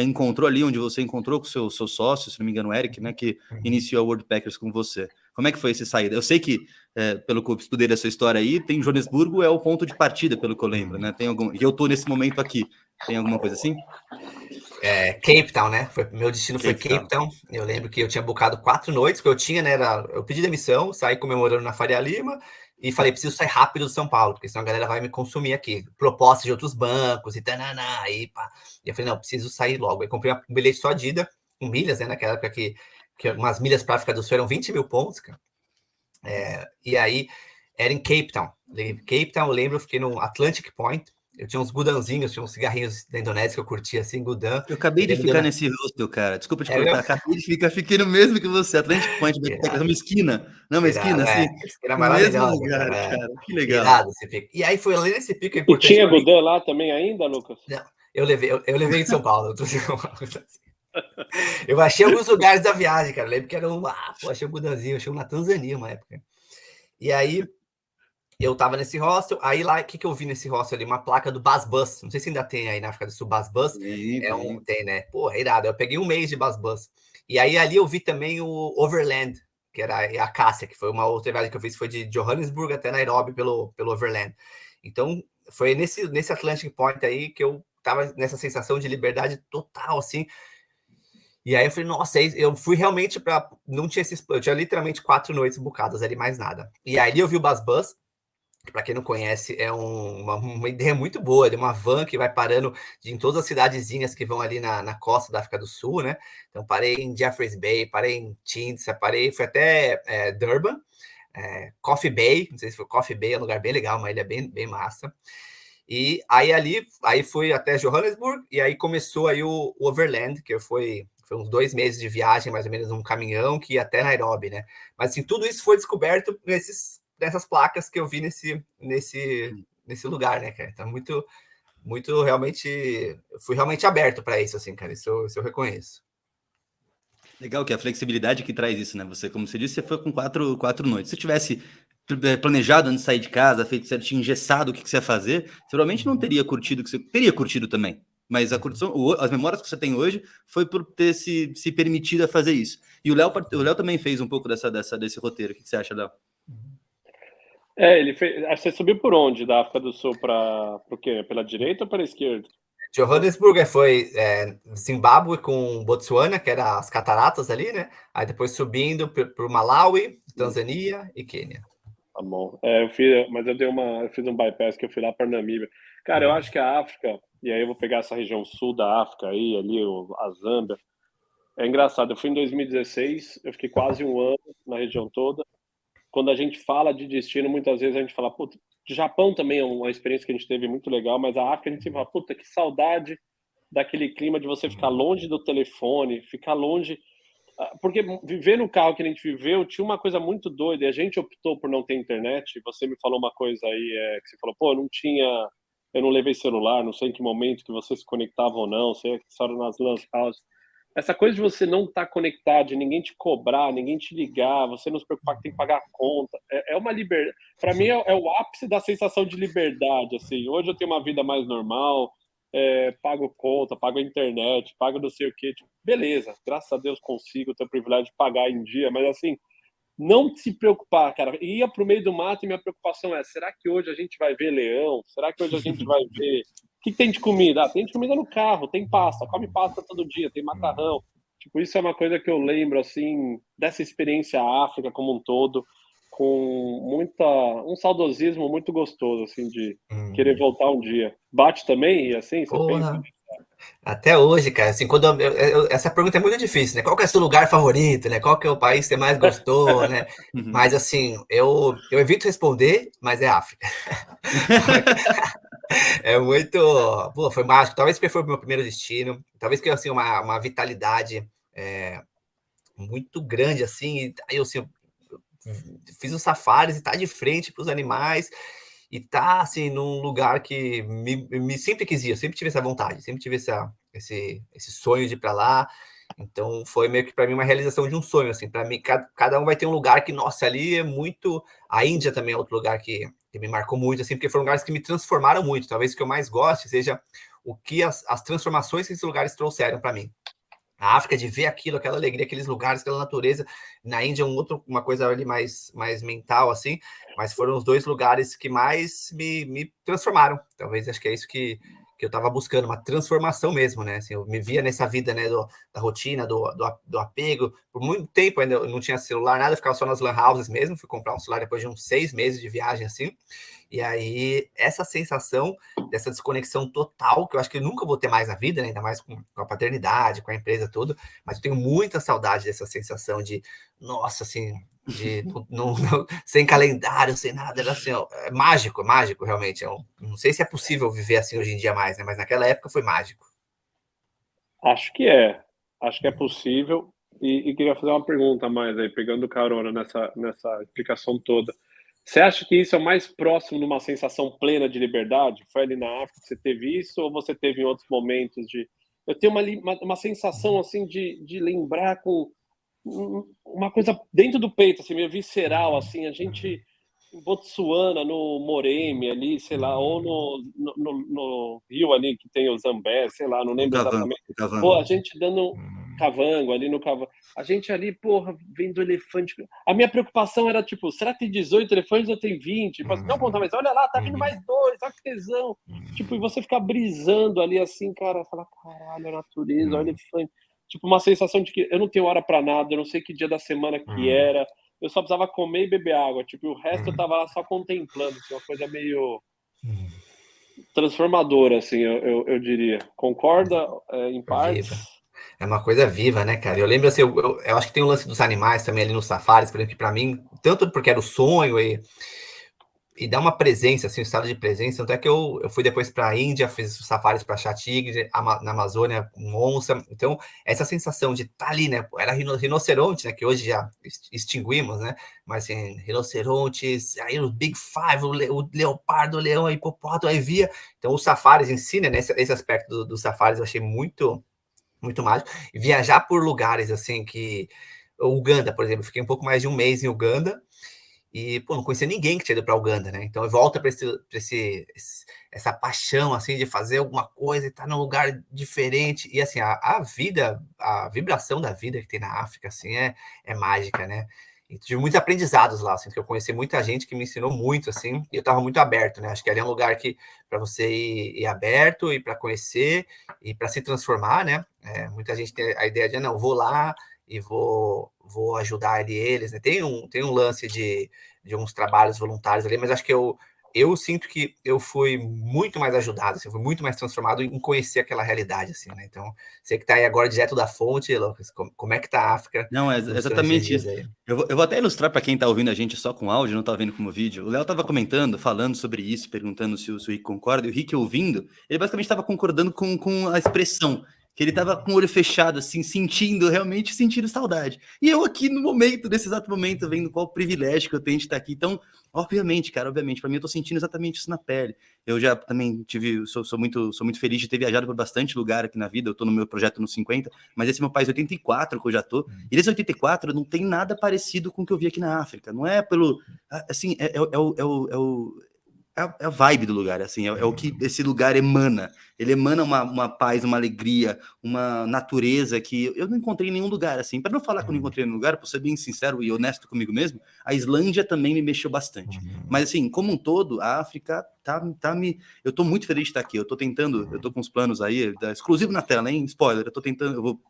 encontrou ali, onde você encontrou com o seu sócio, se não me engano, o Eric, né, que iniciou a World Packers com você. Como é que foi esse saída? Eu sei que, pelo que eu estudei dessa história aí, tem Joanesburgo é o ponto de partida, pelo que eu lembro, né? E eu tô nesse momento aqui. Tem alguma coisa assim? Cape Town, né? Meu destino foi Cape Town. Eu lembro que eu tinha bucado 4 noites, que eu tinha, né? Eu pedi demissão, saí comemorando na Faria Lima e falei, preciso sair rápido do São Paulo, porque senão a galera vai me consumir aqui. Proposta de outros bancos e tananá, aí pá. E eu falei, não, preciso sair logo. Aí comprei um bilhete só de ida, com milhas, né? Naquela época que umas milhas para a África do Sul eram 20 mil pontos, cara. E aí era em Cape Town. Cape Town, eu lembro, eu fiquei no Atlantic Point. Eu tinha uns gudanzinhos, tinha uns cigarrinhos da Indonésia que eu curtia, assim, gudan. Eu acabei de ficar nesse hostel, cara. Desculpa te cortar. Acabei de ficar, fiquei no mesmo que você. Atlantic Point, uma esquina. Não, uma esquina, assim. Era No mesmo maravilhosa, lugar, cara. Que legal. Irado esse pico. E aí foi além desse pico importante. E tinha gudan lá também ainda, Lucas? Não, eu levei em São Paulo. Eu trouxe eu achei alguns lugares da viagem, cara. Eu lembro que era achei um gudanzinho, achei um na Tanzânia uma época. E aí eu tava nesse hostel, aí lá, o que eu vi nesse hostel ali? Uma placa do Basbus, não sei se ainda tem aí na África do Sul, Basbus. Tem, né? Porra, irado, eu peguei um mês de Basbus. E aí ali eu vi também o Overland, que era a Cássia, que foi uma outra viagem que eu fiz, foi de Johannesburg até Nairobi pelo Overland. Então, foi nesse Atlantic Point aí que eu tava nessa sensação de liberdade total, assim. E aí eu falei, nossa, eu fui realmente para não tinha eu tinha literalmente 4 noites bucadas ali, mais nada. E aí eu vi o Basbus, que para quem não conhece, é uma ideia muito boa, de uma van que vai parando em todas as cidadezinhas que vão ali na costa da África do Sul, né? Então parei em Jeffreys Bay, parei em Tindsa, fui até Durban, Coffee Bay, não sei se foi Coffee Bay, é um lugar bem legal, uma ilha bem, bem massa. E aí fui até Johannesburg, e aí começou aí o Overland, que foi uns 2 meses de viagem, mais ou menos, num caminhão que ia até Nairobi, né? Mas assim, tudo isso foi descoberto nessas placas que eu vi nesse lugar, né, cara? Então, muito realmente, fui realmente aberto para isso, assim, cara, isso eu reconheço. Legal que a flexibilidade que traz isso, né? Você, como você disse, você foi com 4 noites. Se tivesse planejado antes de sair de casa, feito certinho, engessado o que você ia fazer, seguramente não teria curtido o que você teria curtido também. Mas a curtição, as memórias que você tem hoje foi por ter se permitido a fazer isso. E o Léo também fez um pouco desse roteiro. O que você acha, Léo? Ele fez. Você subiu por onde? Da África do Sul para o quê? Pela direita ou pela esquerda? Johannesburg foi Zimbábue com Botsuana, que eram as cataratas ali, né? Aí depois subindo para o Malawi, Tanzânia e Quênia. Tá bom. Eu fiz um bypass que eu fui lá para Namíbia. Cara, eu acho que a África, e aí eu vou pegar essa região sul da África aí, ali, a Zâmbia. É engraçado, eu fui em 2016, eu fiquei quase um ano na região toda. Quando a gente fala de destino, muitas vezes a gente fala, puta, Japão também é uma experiência que a gente teve muito legal, mas a África a gente sempre fala, puta, que saudade daquele clima de você ficar longe do telefone, ficar longe... Porque viver no carro que a gente viveu tinha uma coisa muito doida, e a gente optou por não ter internet. Você me falou uma coisa aí, que você falou, pô, eu não levei celular, não sei em que momento que você se conectava ou não, sei que você era nas lan houses. Essa coisa de você não estar conectado, de ninguém te cobrar, ninguém te ligar, você não se preocupar que tem que pagar a conta, é uma liberdade. Para mim é o ápice da sensação de liberdade. Assim, hoje eu tenho uma vida mais normal, pago conta, pago a internet, pago não sei o que, tipo, beleza, graças a Deus consigo ter o privilégio de pagar em dia, mas assim, não se preocupar, cara. Ia pro meio do mato e minha preocupação é, será que hoje a gente vai ver leão? Será que hoje a gente vai ver... O que tem de comida? Tem de comida no carro, tem pasta, come pasta todo dia, tem macarrão. Tipo, isso é uma coisa que eu lembro, assim, dessa experiência África como um todo, com um saudosismo muito gostoso, assim, de querer voltar um dia. Bate também, e assim, você pensa? Até hoje, cara, assim, quando essa pergunta é muito difícil, né? Qual que é o seu lugar favorito, né? Qual que é o país que você mais gostou, né? Mas, assim, eu evito responder, mas é África. É muito... Pô, foi mágico. Talvez porque foi o meu primeiro destino. Talvez que, assim, uma vitalidade muito grande, assim. E aí, assim, eu fiz os safaris e tá de frente para os animais e tá, assim, num lugar que me sempre quis ir, eu sempre tive essa vontade, sempre tive esse sonho de ir para lá. Então, foi meio que para mim uma realização de um sonho, assim, para mim, cada um vai ter um lugar que, nossa, ali é muito... A Índia também é outro lugar que me marcou muito, assim, porque foram lugares que me transformaram muito. Talvez o que eu mais goste seja o que as transformações que esses lugares trouxeram para mim. A África, de ver aquilo, aquela alegria, aqueles lugares, aquela natureza. Na Índia, uma coisa ali mais mental, assim, mas foram os 2 lugares que mais me transformaram. Talvez, acho que é isso que eu estava buscando, uma transformação mesmo, né? Assim, eu me via nessa vida, né, da rotina, do apego. Por muito tempo ainda eu não tinha celular, nada, eu ficava só nas lan houses mesmo. Fui comprar um celular depois de uns 6 meses de viagem, assim. E aí, essa sensação dessa desconexão total, que eu acho que eu nunca vou ter mais na vida, né? Ainda mais com a paternidade, com a empresa, tudo, mas eu tenho muita saudade dessa sensação de, nossa, assim, de sem calendário, sem nada, era assim, ó, é mágico, realmente. Não sei se é possível viver assim hoje em dia mais, né? Mas naquela época foi mágico. Acho que é possível. E queria fazer uma pergunta a mais aí, pegando carona nessa explicação toda. Você acha que isso é o mais próximo de uma sensação plena de liberdade? Foi ali na África que você teve isso, ou você teve em outros momentos de... Eu tenho uma sensação, assim, de lembrar com uma coisa dentro do peito, assim, meio visceral, assim, a gente em Botsuana, no Moremi ali, sei lá, ou no rio ali que tem o Zambé, sei lá, não lembro exatamente. Pô, a gente dando cavango ali no cavango. A gente ali, porra, vendo elefante. A minha preocupação era, tipo, será que tem 18 elefantes ou tem 20? Tipo, assim, não contar, mas olha lá, tá vindo mais 2, olha que tesão. Tipo, e você ficar brisando ali assim, cara, falar, caralho, a natureza, olha o elefante. Tipo, uma sensação de que eu não tenho hora pra nada, eu não sei que dia da semana que era, eu só precisava comer e beber água, tipo, e o resto eu tava lá só contemplando, assim, uma coisa meio transformadora, assim, eu diria. Concorda, em partes? Viva. É uma coisa viva, né, cara? Eu lembro, assim, eu acho que tem um lance dos animais também ali nos safaris, por exemplo, que pra mim, tanto porque era o sonho e dá uma presença, assim, um estado de presença. Tanto é que eu fui depois para a Índia, fiz safaris para achar tigre, na Amazônia, com onça. Então, essa sensação de estar ali, né? Era rinoceronte, né? Que hoje já extinguimos, né? Mas, assim, rinocerontes, aí o Big Five, o leopardo, o leão, a hipopótamo, aí via. Então, os safaris em si, né? Nesse aspecto dos safaris, eu achei muito, muito mágico. E viajar por lugares, assim, que... Uganda, por exemplo, fiquei um pouco mais de um mês em Uganda, e, pô, não conhecia ninguém que tinha ido para Uganda, né? Então, volta para essa paixão, assim, de fazer alguma coisa e estar num lugar diferente. E, assim, a vida, a vibração da vida que tem na África, assim, é mágica, né? E tive muitos aprendizados lá, assim, que eu conheci muita gente que me ensinou muito, assim, e eu estava muito aberto, né? Acho que ali é um lugar que, para você ir aberto e para conhecer e para se transformar, né? Muita gente tem a ideia de, não, vou lá e vou ajudar eles, né? Tem um lance de uns trabalhos voluntários ali, mas acho que eu sinto que eu fui muito mais ajudado, assim, fui muito mais transformado em conhecer aquela realidade, assim, né? Então, você que está aí agora direto da fonte, Lucas, como é que tá a África? Não, é exatamente isso. Eu vou até ilustrar para quem está ouvindo a gente só com áudio, não está vendo como vídeo. O Léo estava comentando, falando sobre isso, perguntando se o Rick concorda, e o Rick ouvindo, ele basicamente estava concordando com a expressão, que ele estava com o olho fechado, assim, realmente sentindo saudade. E eu aqui no momento, nesse exato momento, vendo qual privilégio que eu tenho de estar aqui. Então, obviamente, cara, obviamente, para mim eu tô sentindo exatamente isso na pele. Eu já também sou muito feliz de ter viajado por bastante lugar aqui na vida. Eu tô no meu projeto nos 50, mas esse meu país 84 que eu já tô. E nesse 84 não tem nada parecido com o que eu vi aqui na África. Não é pelo, assim, é a vibe do lugar, assim, é o que esse lugar emana. Ele emana uma paz, uma alegria, uma natureza que eu não encontrei em nenhum lugar, assim. Para não falar que eu não encontrei em nenhum lugar, para ser bem sincero e honesto comigo mesmo, a Islândia também me mexeu bastante. Mas, assim, como um todo, a África eu tô muito feliz de estar aqui. Eu tô com uns planos aí, exclusivo na tela, hein? Spoiler, tô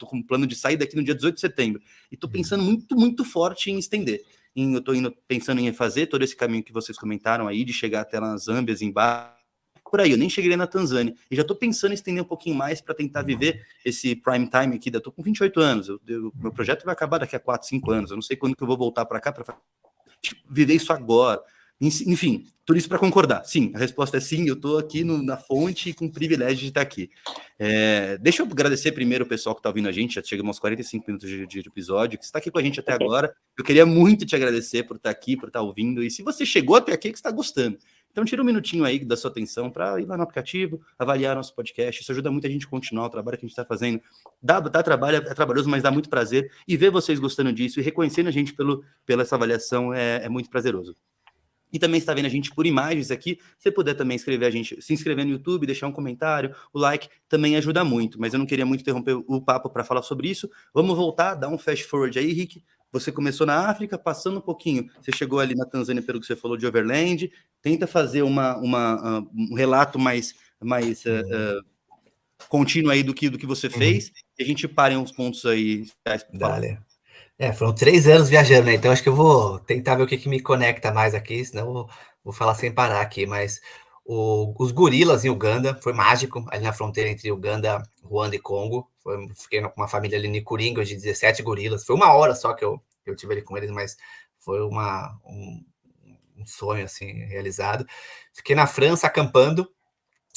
com um plano de sair daqui no dia 18 de setembro. E tô pensando muito, muito forte em estender. Eu estou pensando em fazer todo esse caminho que vocês comentaram aí, de chegar até na Zâmbia, Zimbábue, por aí. Eu nem cheguei na Tanzânia. E já estou pensando em estender um pouquinho mais para tentar viver esse prime time aqui. Eu estou com 28 anos. Meu projeto vai acabar daqui a 4, 5 anos. Eu não sei quando que eu vou voltar para cá para viver isso agora. Enfim, tudo isso para concordar. Sim, a resposta é sim, eu estou aqui na fonte e com o privilégio de estar aqui. Deixa eu agradecer primeiro o pessoal que está ouvindo a gente, já chegamos aos 45 minutos de episódio, que está aqui com a gente até agora. Eu queria muito te agradecer por estar aqui, por estar ouvindo, e se você chegou até aqui, é que está gostando. Então tira um minutinho aí da sua atenção para ir lá no aplicativo, avaliar nosso podcast, isso ajuda muito a gente a continuar o trabalho que a gente está fazendo. É trabalhoso, mas dá muito prazer, e ver vocês gostando disso e reconhecendo a gente pela essa avaliação é muito prazeroso. E também está vendo a gente por imagens aqui. Se você puder também se inscrever no YouTube, deixar um comentário, o like também ajuda muito. Mas eu não queria muito interromper o papo para falar sobre isso. Vamos voltar, dar um fast forward aí, Rick. Você começou na África, passando um pouquinho. Você chegou ali na Tanzânia, pelo que você falou de Overland. Tenta fazer um relato mais contínuo aí do que você fez. E a gente para em uns pontos aí. Dale. Foram 3 anos viajando, né? Então acho que eu vou tentar ver o que me conecta mais aqui, senão eu vou falar sem parar aqui. Mas os gorilas em Uganda foi mágico, ali na fronteira entre Uganda, Ruanda e Congo. Fiquei com uma família ali em Coringa de 17 gorilas. Foi 1 hora só que eu tive ali com eles, mas foi um sonho assim realizado. Fiquei na França acampando.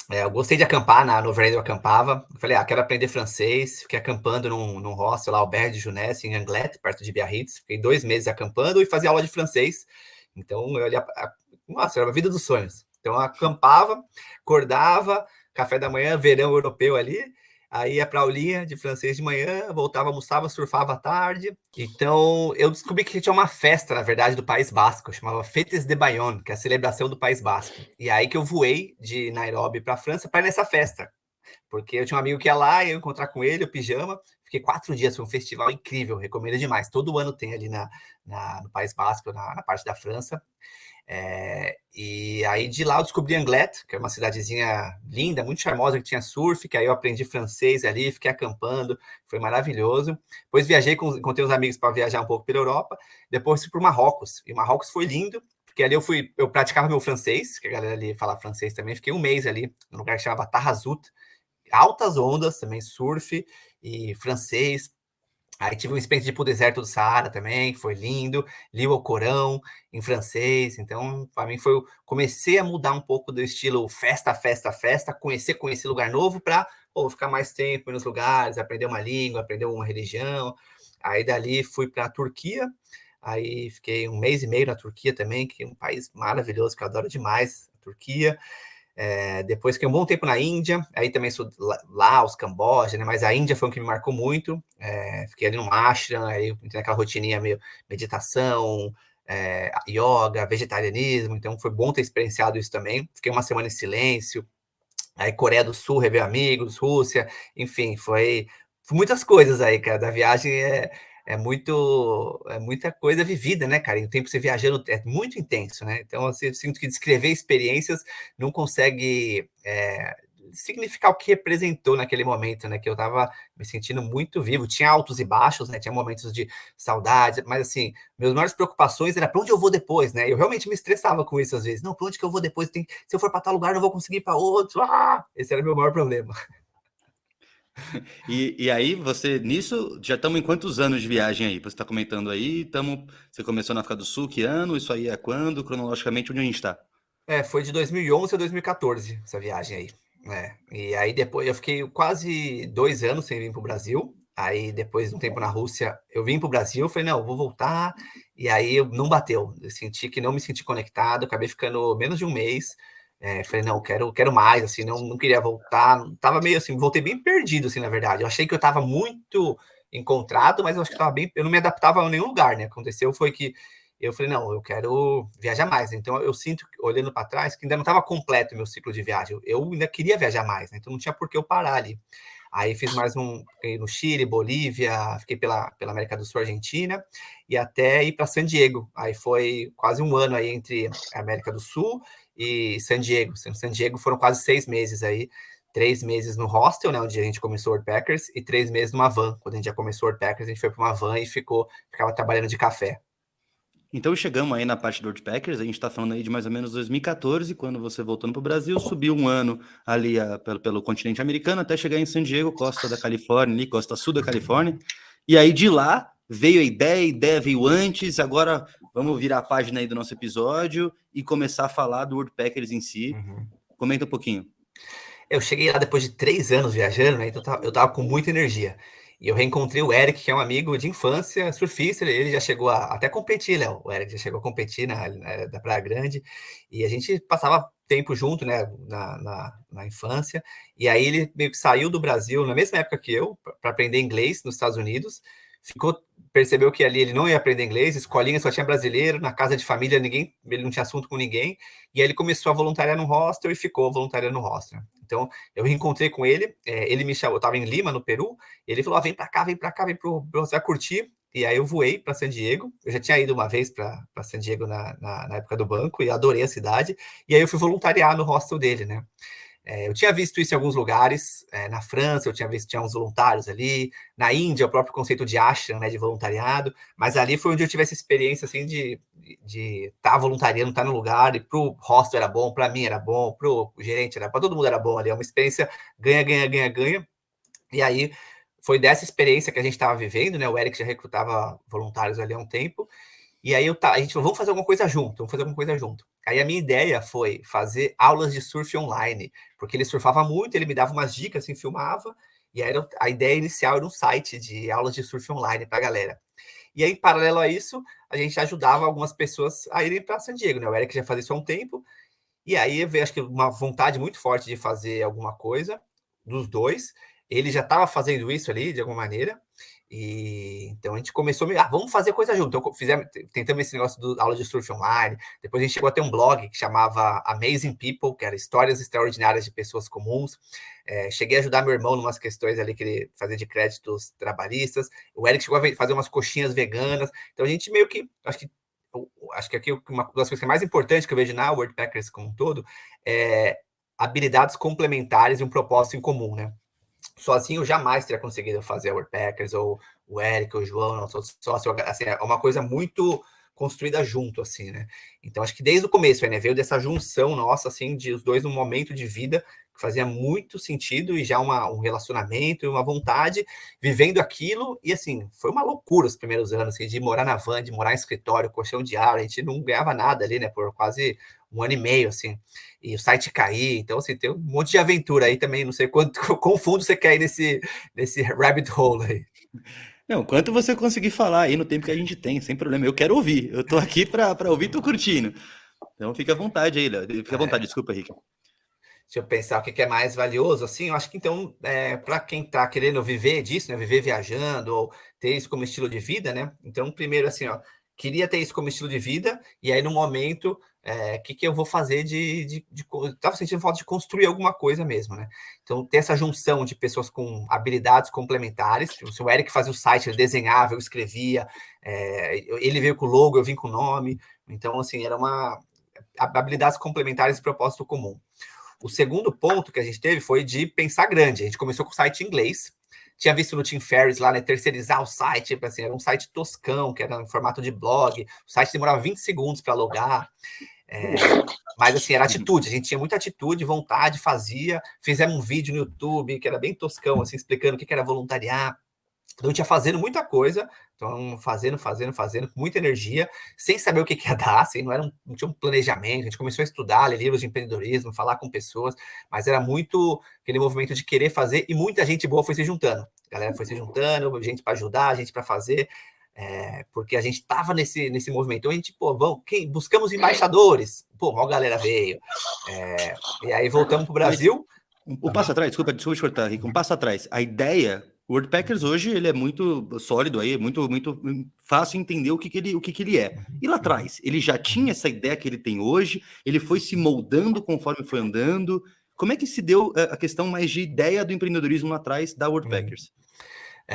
Eu gostei de acampar, no Overland eu acampava. Eu falei, quero aprender francês. Fiquei acampando num hostel lá, Auberge de Jeunesse, em Anglet, perto de Biarritz. Fiquei 2 meses acampando e fazia aula de francês. Então, nossa, era a vida dos sonhos. Então, eu acampava, acordava, café da manhã, verão europeu ali. Aí ia para a aulinha de francês de manhã, voltava, almoçava, surfava à tarde. Então, eu descobri que tinha uma festa, na verdade, do País Basco, chamava Fêtes de Bayonne, que é a celebração do País Basco. E aí que eu voei de Nairobi para a França para ir nessa festa. Porque eu tinha um amigo que ia lá, eu ia encontrar com ele, o pijama. Fiquei 4 dias, foi um festival incrível, recomendo demais. Todo ano tem ali no País Basco, na parte da França. E aí de lá eu descobri Anglet, que é uma cidadezinha linda, muito charmosa, que tinha surf, que aí eu aprendi francês ali, fiquei acampando, foi maravilhoso. Depois viajei, encontrei uns amigos para viajar um pouco pela Europa, depois fui para o Marrocos, e Marrocos foi lindo, porque ali eu praticava meu francês, que a galera ali fala francês também, fiquei 1 mês ali, num lugar que chamava Taghazout, altas ondas também, surf e francês. Aí tive uma experiência de ir para o deserto do Saara também, que foi lindo, li o Alcorão em francês, então para mim comecei a mudar um pouco do estilo festa, festa, festa, conhecer lugar novo para ficar mais tempo nos lugares, aprender uma língua, aprender uma religião. Aí dali fui para a Turquia, aí fiquei 1 mês e meio na Turquia também, que é um país maravilhoso, que eu adoro demais, a Turquia. Depois fiquei um bom tempo na Índia, aí também sou Laos, Camboja, né? Mas a Índia foi um que me marcou muito. Fiquei ali num ashram, aí entrei naquela rotininha meio meditação, yoga, vegetarianismo, então foi bom ter experienciado isso também. Fiquei 1 semana em silêncio, aí Coreia do Sul, rever amigos, Rússia, enfim, foi muitas coisas aí, cara, da viagem é muita coisa vivida, né, cara? E o tempo você viajando é muito intenso, né? Então, eu sinto que descrever experiências não consegue significar o que representou naquele momento, né? Que eu tava me sentindo muito vivo. Tinha altos e baixos, né? Tinha momentos de saudade, mas assim, meus maiores preocupações era para onde eu vou depois, né? Eu realmente me estressava com isso às vezes. Não, para onde que eu vou depois? Se eu for para tal lugar, não vou conseguir ir para outro. Esse era o meu maior problema. E aí, você, nisso, já estamos em quantos anos de viagem aí? Você está comentando aí, você começou na África do Sul, que ano? Isso aí é quando? Cronologicamente, onde a gente está? Foi de 2011 a 2014, essa viagem aí. E aí depois eu fiquei quase 2 anos sem vir para o Brasil. Aí depois de um tempo na Rússia, eu vim para o Brasil, falei, não, eu vou voltar. E aí não bateu. Eu senti que não me senti conectado, acabei ficando menos de 1 mês. Falei, não, quero mais, assim, não queria voltar. Tava meio assim, voltei bem perdido, assim, na verdade. Eu achei que eu estava muito encontrado, mas eu acho que eu não me adaptava a nenhum lugar, né? Aconteceu foi que eu falei, não, eu quero viajar mais. Então, eu sinto, olhando para trás, que ainda não estava completo o meu ciclo de viagem. Eu ainda queria viajar mais, né? Então não tinha por que eu parar ali. Aí fiz mais fiquei no Chile, Bolívia, fiquei pela América do Sul, Argentina, e até ir para San Diego. Aí foi quase um ano aí entre a América do Sul e San Diego. San Diego foram quase 6 meses aí, 3 meses no hostel, né, onde a gente começou o Worldpackers, e 3 meses numa van. Quando a gente já começou o Worldpackers, a gente foi para uma van e ficava trabalhando de café. Então chegamos aí na parte do Worldpackers, a gente está falando aí de mais ou menos 2014, quando você voltando para o Brasil, subiu um ano ali pelo continente americano até chegar em San Diego, costa da Califórnia, ali, costa sul da Califórnia, e aí de lá veio a ideia veio antes, agora vamos virar a página aí do nosso episódio e começar a falar do Worldpackers em si. Comenta um pouquinho. Eu cheguei lá depois de 3 anos viajando, né? Então eu tava com muita energia. E eu reencontrei o Eric, que é um amigo de infância, surfista. Ele já chegou até competir, Léo. O Eric já chegou a competir da Praia Grande. E a gente passava tempo junto, né? Na infância. E aí ele meio que saiu do Brasil na mesma época que eu, para aprender inglês nos Estados Unidos. Percebeu que ali ele não ia aprender inglês, escolinha só tinha brasileiro, na casa de família ele não tinha assunto com ninguém, e aí ele começou a voluntariar no hostel e ficou voluntariando no hostel. Então, eu reencontrei com ele, ele me chamou, eu estava em Lima, no Peru, ele falou, vem para cá, vem pro você vai curtir, e aí eu voei para San Diego, eu já tinha ido uma vez para San Diego na época do banco, e adorei a cidade, e aí eu fui voluntariar no hostel dele, né? Eu tinha visto isso em alguns lugares, na França eu tinha visto, tinha uns voluntários ali, na Índia o próprio conceito de ashram, né, de voluntariado, mas ali foi onde eu tive essa experiência assim de estar voluntariando, estar no lugar, e pro hostel era bom, para mim era bom, pro gerente era bom, para todo mundo era bom ali, é uma experiência ganha, e aí foi dessa experiência que a gente estava vivendo, né, o Eric já recrutava voluntários ali há um tempo, e aí a gente falou, vamos fazer alguma coisa junto. Aí a minha ideia foi fazer aulas de surf online, porque ele surfava muito, ele me dava umas dicas, assim, filmava, e aí a ideia inicial era um site de aulas de surf online para a galera. E aí, em paralelo a isso, a gente ajudava algumas pessoas a irem para San Diego, né? O Eric já fazia isso há um tempo, e aí veio, acho que, uma vontade muito forte de fazer alguma coisa dos dois. Ele já estava fazendo isso ali, de alguma maneira, e então a gente começou, vamos fazer coisa junto. Então tentamos esse negócio do aula de surf online, depois a gente chegou a ter um blog que chamava Amazing People, que era histórias extraordinárias de pessoas comuns. Cheguei a ajudar meu irmão em umas questões ali que ele fazia de créditos trabalhistas. O Eric chegou a fazer umas coxinhas veganas. Então a gente meio que, acho que aqui uma das coisas que é mais importante que eu vejo na Worldpackers como um todo é habilidades complementares e um propósito em comum, né? Sozinho eu jamais teria conseguido fazer a Worldpackers, ou o Eric, ou o João, nosso sócio, assim, é uma coisa muito construída junto, assim, né? Então, acho que desde o começo, né, veio dessa junção nossa, assim, de os dois num momento de vida que fazia muito sentido, e já um relacionamento e uma vontade, vivendo aquilo, e assim, foi uma loucura os primeiros anos, assim, de morar na van, de morar em escritório, colchão de ar, a gente não ganhava nada ali, né, por quase 1 ano e meio, assim, e o site cair, então, assim, tem um monte de aventura aí também, não sei quão fundo você quer ir nesse rabbit hole aí. Não, quanto você conseguir falar aí no tempo que a gente tem, sem problema. Eu quero ouvir. Eu tô aqui para ouvir, tô curtindo. Então fica à vontade aí, Léo. Fica à vontade, desculpa, Rick. Deixa eu pensar o que é mais valioso, assim, eu acho que então, para quem está querendo viver disso, né, viver viajando, ou ter isso como estilo de vida, né, então, primeiro, assim, queria ter isso como estilo de vida, e aí, no momento, o que eu vou fazer estava sentindo falta de construir alguma coisa mesmo, né, então, ter essa junção de pessoas com habilidades complementares, o Eric fazia o site, ele desenhava, eu escrevia, ele veio com o logo, eu vim com o nome, então, assim, era habilidades complementares e propósito comum. O segundo ponto que a gente teve foi de pensar grande. A gente começou com o site em inglês. Tinha visto no Tim Ferriss lá, né, terceirizar o site, assim, era um site toscão, que era em formato de blog. O site demorava 20 segundos para logar. Mas, assim, era atitude. A gente tinha muita atitude, vontade, fazia. Fizemos um vídeo no YouTube, que era bem toscão, assim, explicando o que era voluntariar. Então, a gente ia fazendo muita coisa, então fazendo, com muita energia, sem saber o que ia dar, assim, não tinha um planejamento, a gente começou a estudar, ler livros de empreendedorismo, falar com pessoas, mas era muito aquele movimento de querer fazer, e muita gente boa foi se juntando. A galera foi se juntando, gente para ajudar, gente para fazer, porque a gente estava nesse movimento. Então, a gente, buscamos embaixadores, a galera veio. E aí voltamos para o Brasil. Um passo atrás, desculpa te cortar, Rico. Um passo atrás. A ideia O Worldpackers hoje ele é muito sólido aí, muito fácil entender o que ele é. E lá atrás, ele já tinha essa ideia que ele tem hoje, ele foi se moldando conforme foi andando. Como é que se deu a questão mais de ideia do empreendedorismo lá atrás da Worldpackers?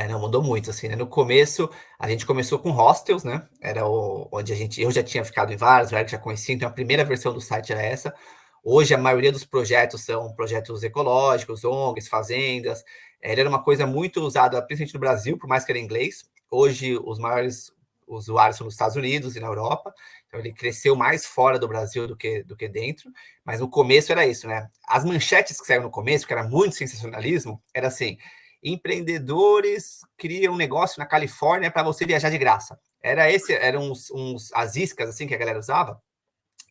Não, mudou muito, assim, né? No começo, a gente começou com hostels, né? Era onde eu já tinha ficado em vários, o Eric já conhecia, então a primeira versão do site era essa. Hoje, a maioria dos projetos são projetos ecológicos, ONGs, fazendas. Ele era uma coisa muito usada, principalmente no Brasil, por mais que era em inglês. Hoje, os maiores usuários são nos Estados Unidos e na Europa. Então, ele cresceu mais fora do Brasil do que dentro. Mas no começo era isso, né? As manchetes que saíram no começo, que era muito sensacionalismo, era assim: empreendedores criam um negócio na Califórnia para você viajar de graça. Eram as iscas assim que a galera usava,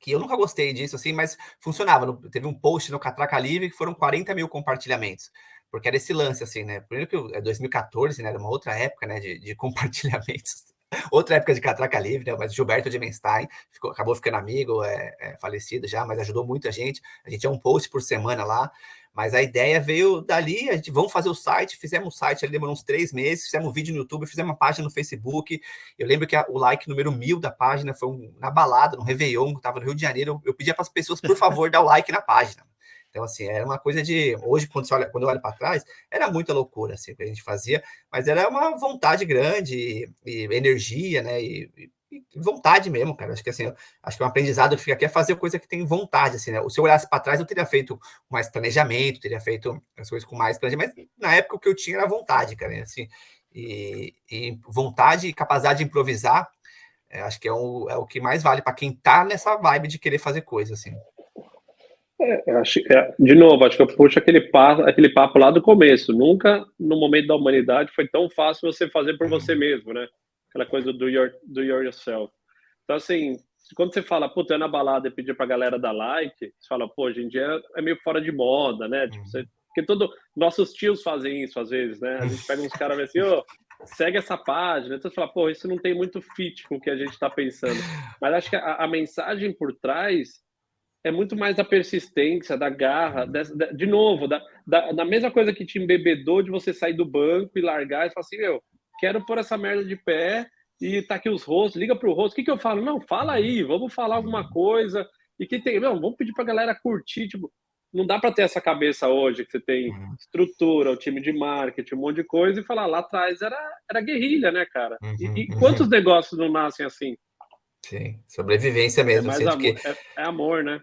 que eu nunca gostei disso, assim, mas funcionava. Teve um post no Catraca Livre que foram 40 mil compartilhamentos, porque era esse lance, assim, né? Primeiro que é 2014, né? Era uma outra época, né? De compartilhamentos. Outra época de Catraca Livre, né? Mas Gilberto de Menstein acabou ficando amigo, falecido já, mas ajudou muita gente. A gente tinha um post por semana lá. Mas a ideia veio dali, vamos fazer o site, fizemos o site, ele demorou uns 3 meses, fizemos um vídeo no YouTube, fizemos uma página no Facebook. Eu lembro que o like número 1000 da página foi na balada, no Réveillon, que estava no Rio de Janeiro. Eu pedia para as pessoas, por favor, dar o like na página. Então, assim, era uma coisa de... Hoje, quando eu olho para trás, era muita loucura, assim, o que a gente fazia, mas era uma vontade grande, e energia, né, e vontade mesmo, cara. Acho que assim, acho que um aprendizado que fica aqui é fazer coisa que tem vontade, assim, né? Se eu olhasse para trás, eu teria feito mais planejamento, teria feito as coisas com mais planejamento, mas na época o que eu tinha era vontade, cara, né? Assim, e vontade e capacidade de improvisar, acho que é o que mais vale para quem tá nessa vibe de querer fazer coisa, assim. De novo, acho que eu puxo aquele papo lá do começo. Nunca, no momento da humanidade, foi tão fácil você fazer por você mesmo, né? Aquela coisa do yourself. Então, assim, quando você fala, puta, eu na balada e pedir pra galera dar like, você fala, pô, hoje em dia é meio fora de moda, né? Tipo, porque nossos tios fazem isso às vezes, né? A gente pega uns caras e assim, segue essa página. Então você fala, pô, isso não tem muito fit com o que a gente tá pensando. Mas acho que a mensagem por trás é muito mais da persistência, da garra, de novo, da mesma coisa que te embebedou de você sair do banco e largar e falar assim, quero pôr essa merda de pé e tá aqui os rostos, liga pro rosto, o que eu falo? Não, fala aí, vamos falar alguma coisa, e que tem, vamos pedir pra galera curtir, tipo, não dá pra ter essa cabeça hoje, que você tem estrutura, o time de marketing, um monte de coisa, e falar, lá atrás era guerrilha, né, cara? E quantos negócios não nascem assim? Sim, sobrevivência mesmo. É mais amor, é amor, né?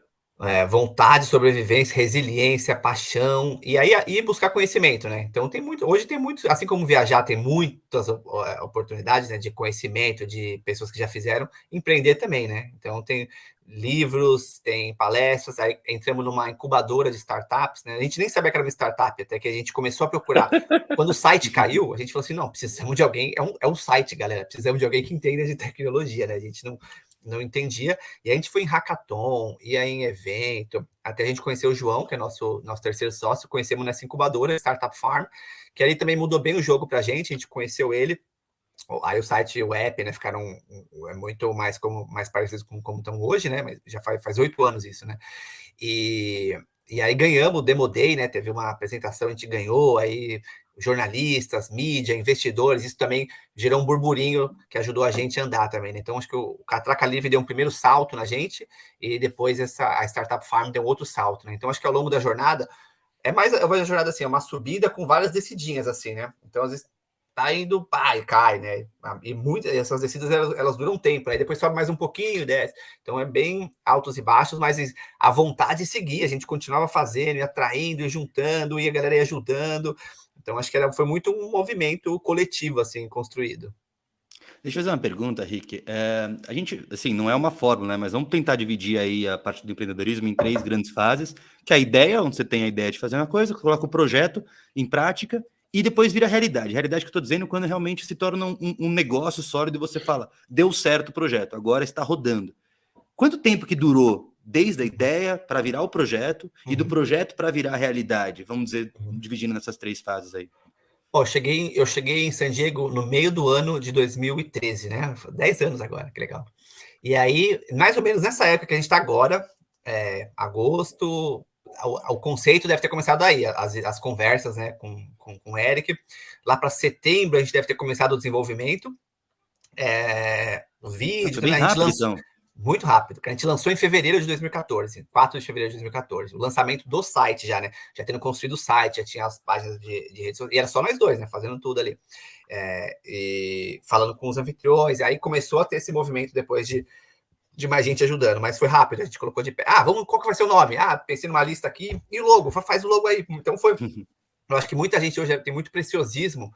Vontade, sobrevivência, resiliência, paixão, e aí buscar conhecimento, né? Então hoje tem muito, assim como viajar tem muitas oportunidades, né, de conhecimento, de pessoas que já fizeram, empreender também, né? Então tem livros, tem palestras, aí entramos numa incubadora de startups, né? A gente nem sabia que era uma startup, até que a gente começou a procurar. Quando o site caiu, a gente falou assim, não, precisamos de alguém, é um site, galera, precisamos de alguém que entenda de tecnologia, né? A gente não entendia, e a gente foi em hackathon, ia em evento, até a gente conheceu o João, que é nosso terceiro sócio, conhecemos nessa incubadora, Startup Farm, que ali também mudou bem o jogo pra gente, a gente conheceu ele, aí o site e o app, né, ficaram muito mais parecidos como estão hoje, né, mas já faz 8 anos isso, né, e aí ganhamos o Demo Day, né, teve uma apresentação, a gente ganhou, aí jornalistas, mídia, investidores, isso também gerou um burburinho que ajudou a gente a andar também, né? Então, acho que o Catraca Livre deu um primeiro salto na gente e depois a Startup Farm deu outro salto, né? Então, acho que ao longo da jornada, eu vejo a jornada assim, é uma subida com várias descidinhas, assim, né? Então, às vezes, tá indo, pá, e cai, né? E essas descidas, elas duram um tempo, aí depois sobe mais um pouquinho, desce. Então, é bem altos e baixos, mas a vontade de seguir, a gente continuava fazendo, ia atraindo, e juntando, e a galera ia ajudando. Então, acho que foi muito um movimento coletivo, assim, construído. Deixa eu fazer uma pergunta, Rick. A gente, assim, não é uma fórmula, né? Mas vamos tentar dividir aí a parte do empreendedorismo em 3 grandes fases, que é a ideia, onde você tem a ideia de fazer uma coisa, coloca o projeto em prática e depois vira realidade. Realidade que eu estou dizendo quando realmente se torna um negócio sólido e você fala, deu certo o projeto, agora está rodando. Quanto tempo que durou desde a ideia para virar o projeto e do projeto para virar a realidade? Vamos dizer, dividindo nessas 3 fases aí. Eu cheguei em San Diego no meio do ano de 2013, né? 10 anos agora, que legal. E aí, mais ou menos nessa época que a gente está agora, agosto, o conceito deve ter começado aí, as conversas, né, com o Eric. Lá para setembro, a gente deve ter começado o desenvolvimento. Os vídeos, Foi bem a gente rápido, lançou então. muito rápido, que a gente lançou em fevereiro de 2014, 4 de fevereiro de 2014, o lançamento do site já, né? Já tendo construído o site, já tinha as páginas de redes sociais, e era só nós dois, né? Fazendo tudo ali. E falando com os anfitriões, e aí começou a ter esse movimento depois de mais gente ajudando, mas foi rápido, a gente colocou de pé. Qual que vai ser o nome? Pensei numa lista aqui, e o logo, faz o logo aí. Então eu acho que muita gente hoje tem muito preciosismo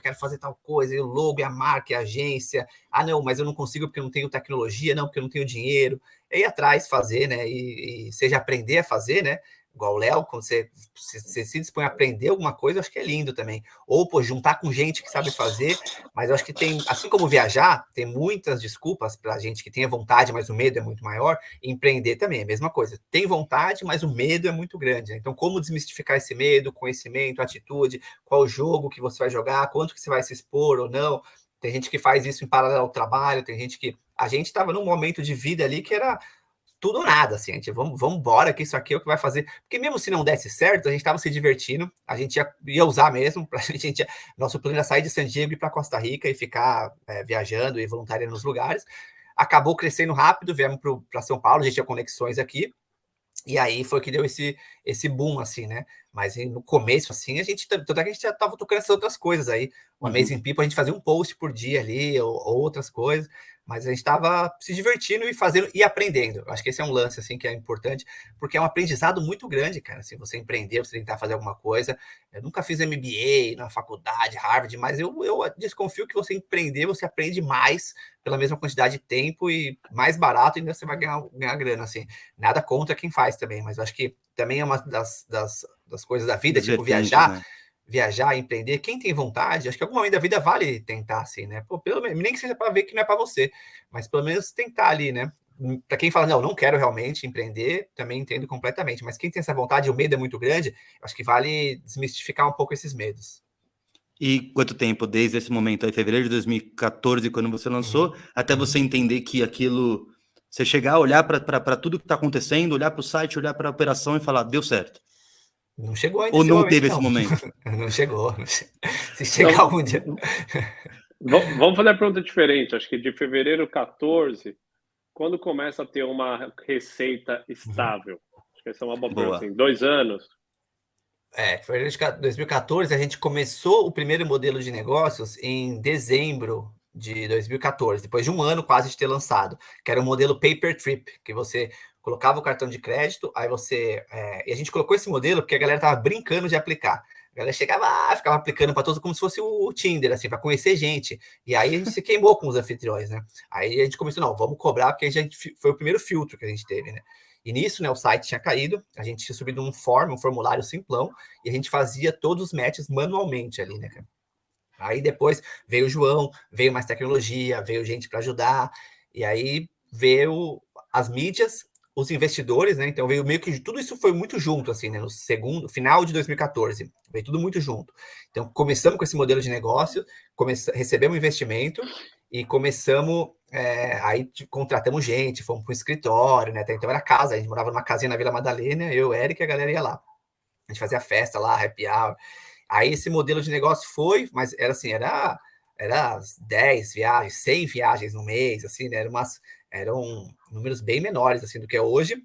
quero fazer tal coisa, e o logo, e a marca, e a agência. Não, mas eu não consigo porque eu não tenho tecnologia, não, porque eu não tenho dinheiro. É ir atrás, fazer, né? E seja aprender a fazer, né? Igual o Léo, quando você se dispõe a aprender alguma coisa, eu acho que é lindo também. Ou, juntar com gente que sabe fazer, mas eu acho que tem, assim como viajar, tem muitas desculpas para gente que tenha vontade, mas o medo é muito maior. Empreender também é a mesma coisa. Tem vontade, mas o medo é muito grande. Né? Então, como desmistificar esse medo, conhecimento, atitude, qual jogo que você vai jogar, quanto que você vai se expor ou não. Tem gente que faz isso em paralelo ao trabalho, tem gente que... A gente estava num momento de vida ali que era tudo ou nada, assim, a gente, vamos embora, que isso aqui é o que vai fazer, porque mesmo se não desse certo, a gente estava se divertindo, a gente ia usar mesmo, nosso plano era sair de San Diego e ir para Costa Rica e ficar viajando e voluntariando nos lugares, acabou crescendo rápido, viemos para São Paulo, a gente tinha conexões aqui, e aí foi que deu esse boom, assim, né? Mas no começo, assim, toda a gente já estava tocando essas outras coisas aí. O Amazing People, a gente fazia um post por dia ali, ou outras coisas, mas a gente estava se divertindo e fazendo e aprendendo. Eu acho que esse é um lance, assim, que é importante, porque é um aprendizado muito grande, cara. Se você empreender, você tentar fazer alguma coisa. Eu nunca fiz MBA na faculdade, Harvard, mas eu desconfio que você empreender, você aprende mais pela mesma quantidade de tempo e mais barato, e ainda você vai ganhar grana, assim. Nada contra quem faz também, mas eu acho que também é uma das coisas da vida, tipo viajar, empreender. Quem tem vontade, acho que algum momento da vida vale tentar, assim, né? Pelo menos, nem que seja para ver que não é para você, mas pelo menos tentar ali, né? Para quem fala, não quero realmente empreender, também entendo completamente, mas quem tem essa vontade, o medo é muito grande, acho que vale desmistificar um pouco esses medos. E quanto tempo, desde esse momento aí, fevereiro de 2014, quando você lançou, até você entender que aquilo... Você chegar a olhar para tudo que está acontecendo, olhar para o site, olhar para a operação e falar, deu certo. Não chegou ainda Ou esse não momento, teve não. esse momento? Não chegou. Se chegar Então, algum dia... Vamos fazer a pergunta diferente. Acho que de fevereiro 14, quando começa a ter uma receita estável? Acho que essa é uma boa pergunta. Assim, 2 anos? Fevereiro de 2014, a gente começou o primeiro modelo de negócios em dezembro de 2014, depois de um ano quase de ter lançado, que era o modelo Paper Trip, que você colocava o cartão de crédito, aí você... e a gente colocou esse modelo porque a galera tava brincando de aplicar. A galera chegava, ficava aplicando para todos como se fosse o Tinder, assim, para conhecer gente. E aí a gente se queimou com os anfitriões, né? Aí a gente começou, não, vamos cobrar, porque a gente foi o primeiro filtro que a gente teve, né? E nisso, né, o site tinha caído, a gente tinha subido um formulário simplão, e a gente fazia todos os matches manualmente ali, né, cara? Aí depois veio o João, veio mais tecnologia, veio gente para ajudar, e aí veio as mídias, os investidores, né? Então veio meio que tudo isso foi muito junto, assim, né? No final de 2014, veio tudo muito junto. Então começamos com esse modelo de negócio, recebemos investimento e começamos, aí contratamos gente, fomos para o escritório, né? Então era casa, a gente morava numa casinha na Vila Madalena, eu, Eric, a galera ia lá. A gente fazia festa lá, happy hour. Aí esse modelo de negócio foi, mas era assim, era 10 viagens, 100 viagens no mês, assim, né? Eram números bem menores, assim, do que é hoje.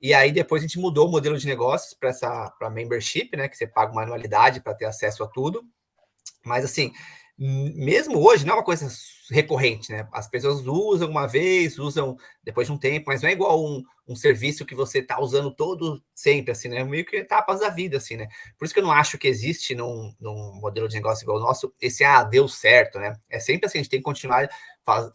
E aí depois a gente mudou o modelo de negócios para membership, né? Que você paga uma anualidade para ter acesso a tudo. Mas assim, mesmo hoje não é uma coisa recorrente, né? As pessoas usam uma vez, usam depois de um tempo, mas não é igual um serviço que você está usando todo sempre, assim, né? Meio que etapas da vida, assim, né? Por isso que eu não acho que existe num modelo de negócio igual o nosso, esse deu certo, né? É sempre assim, a gente tem que continuar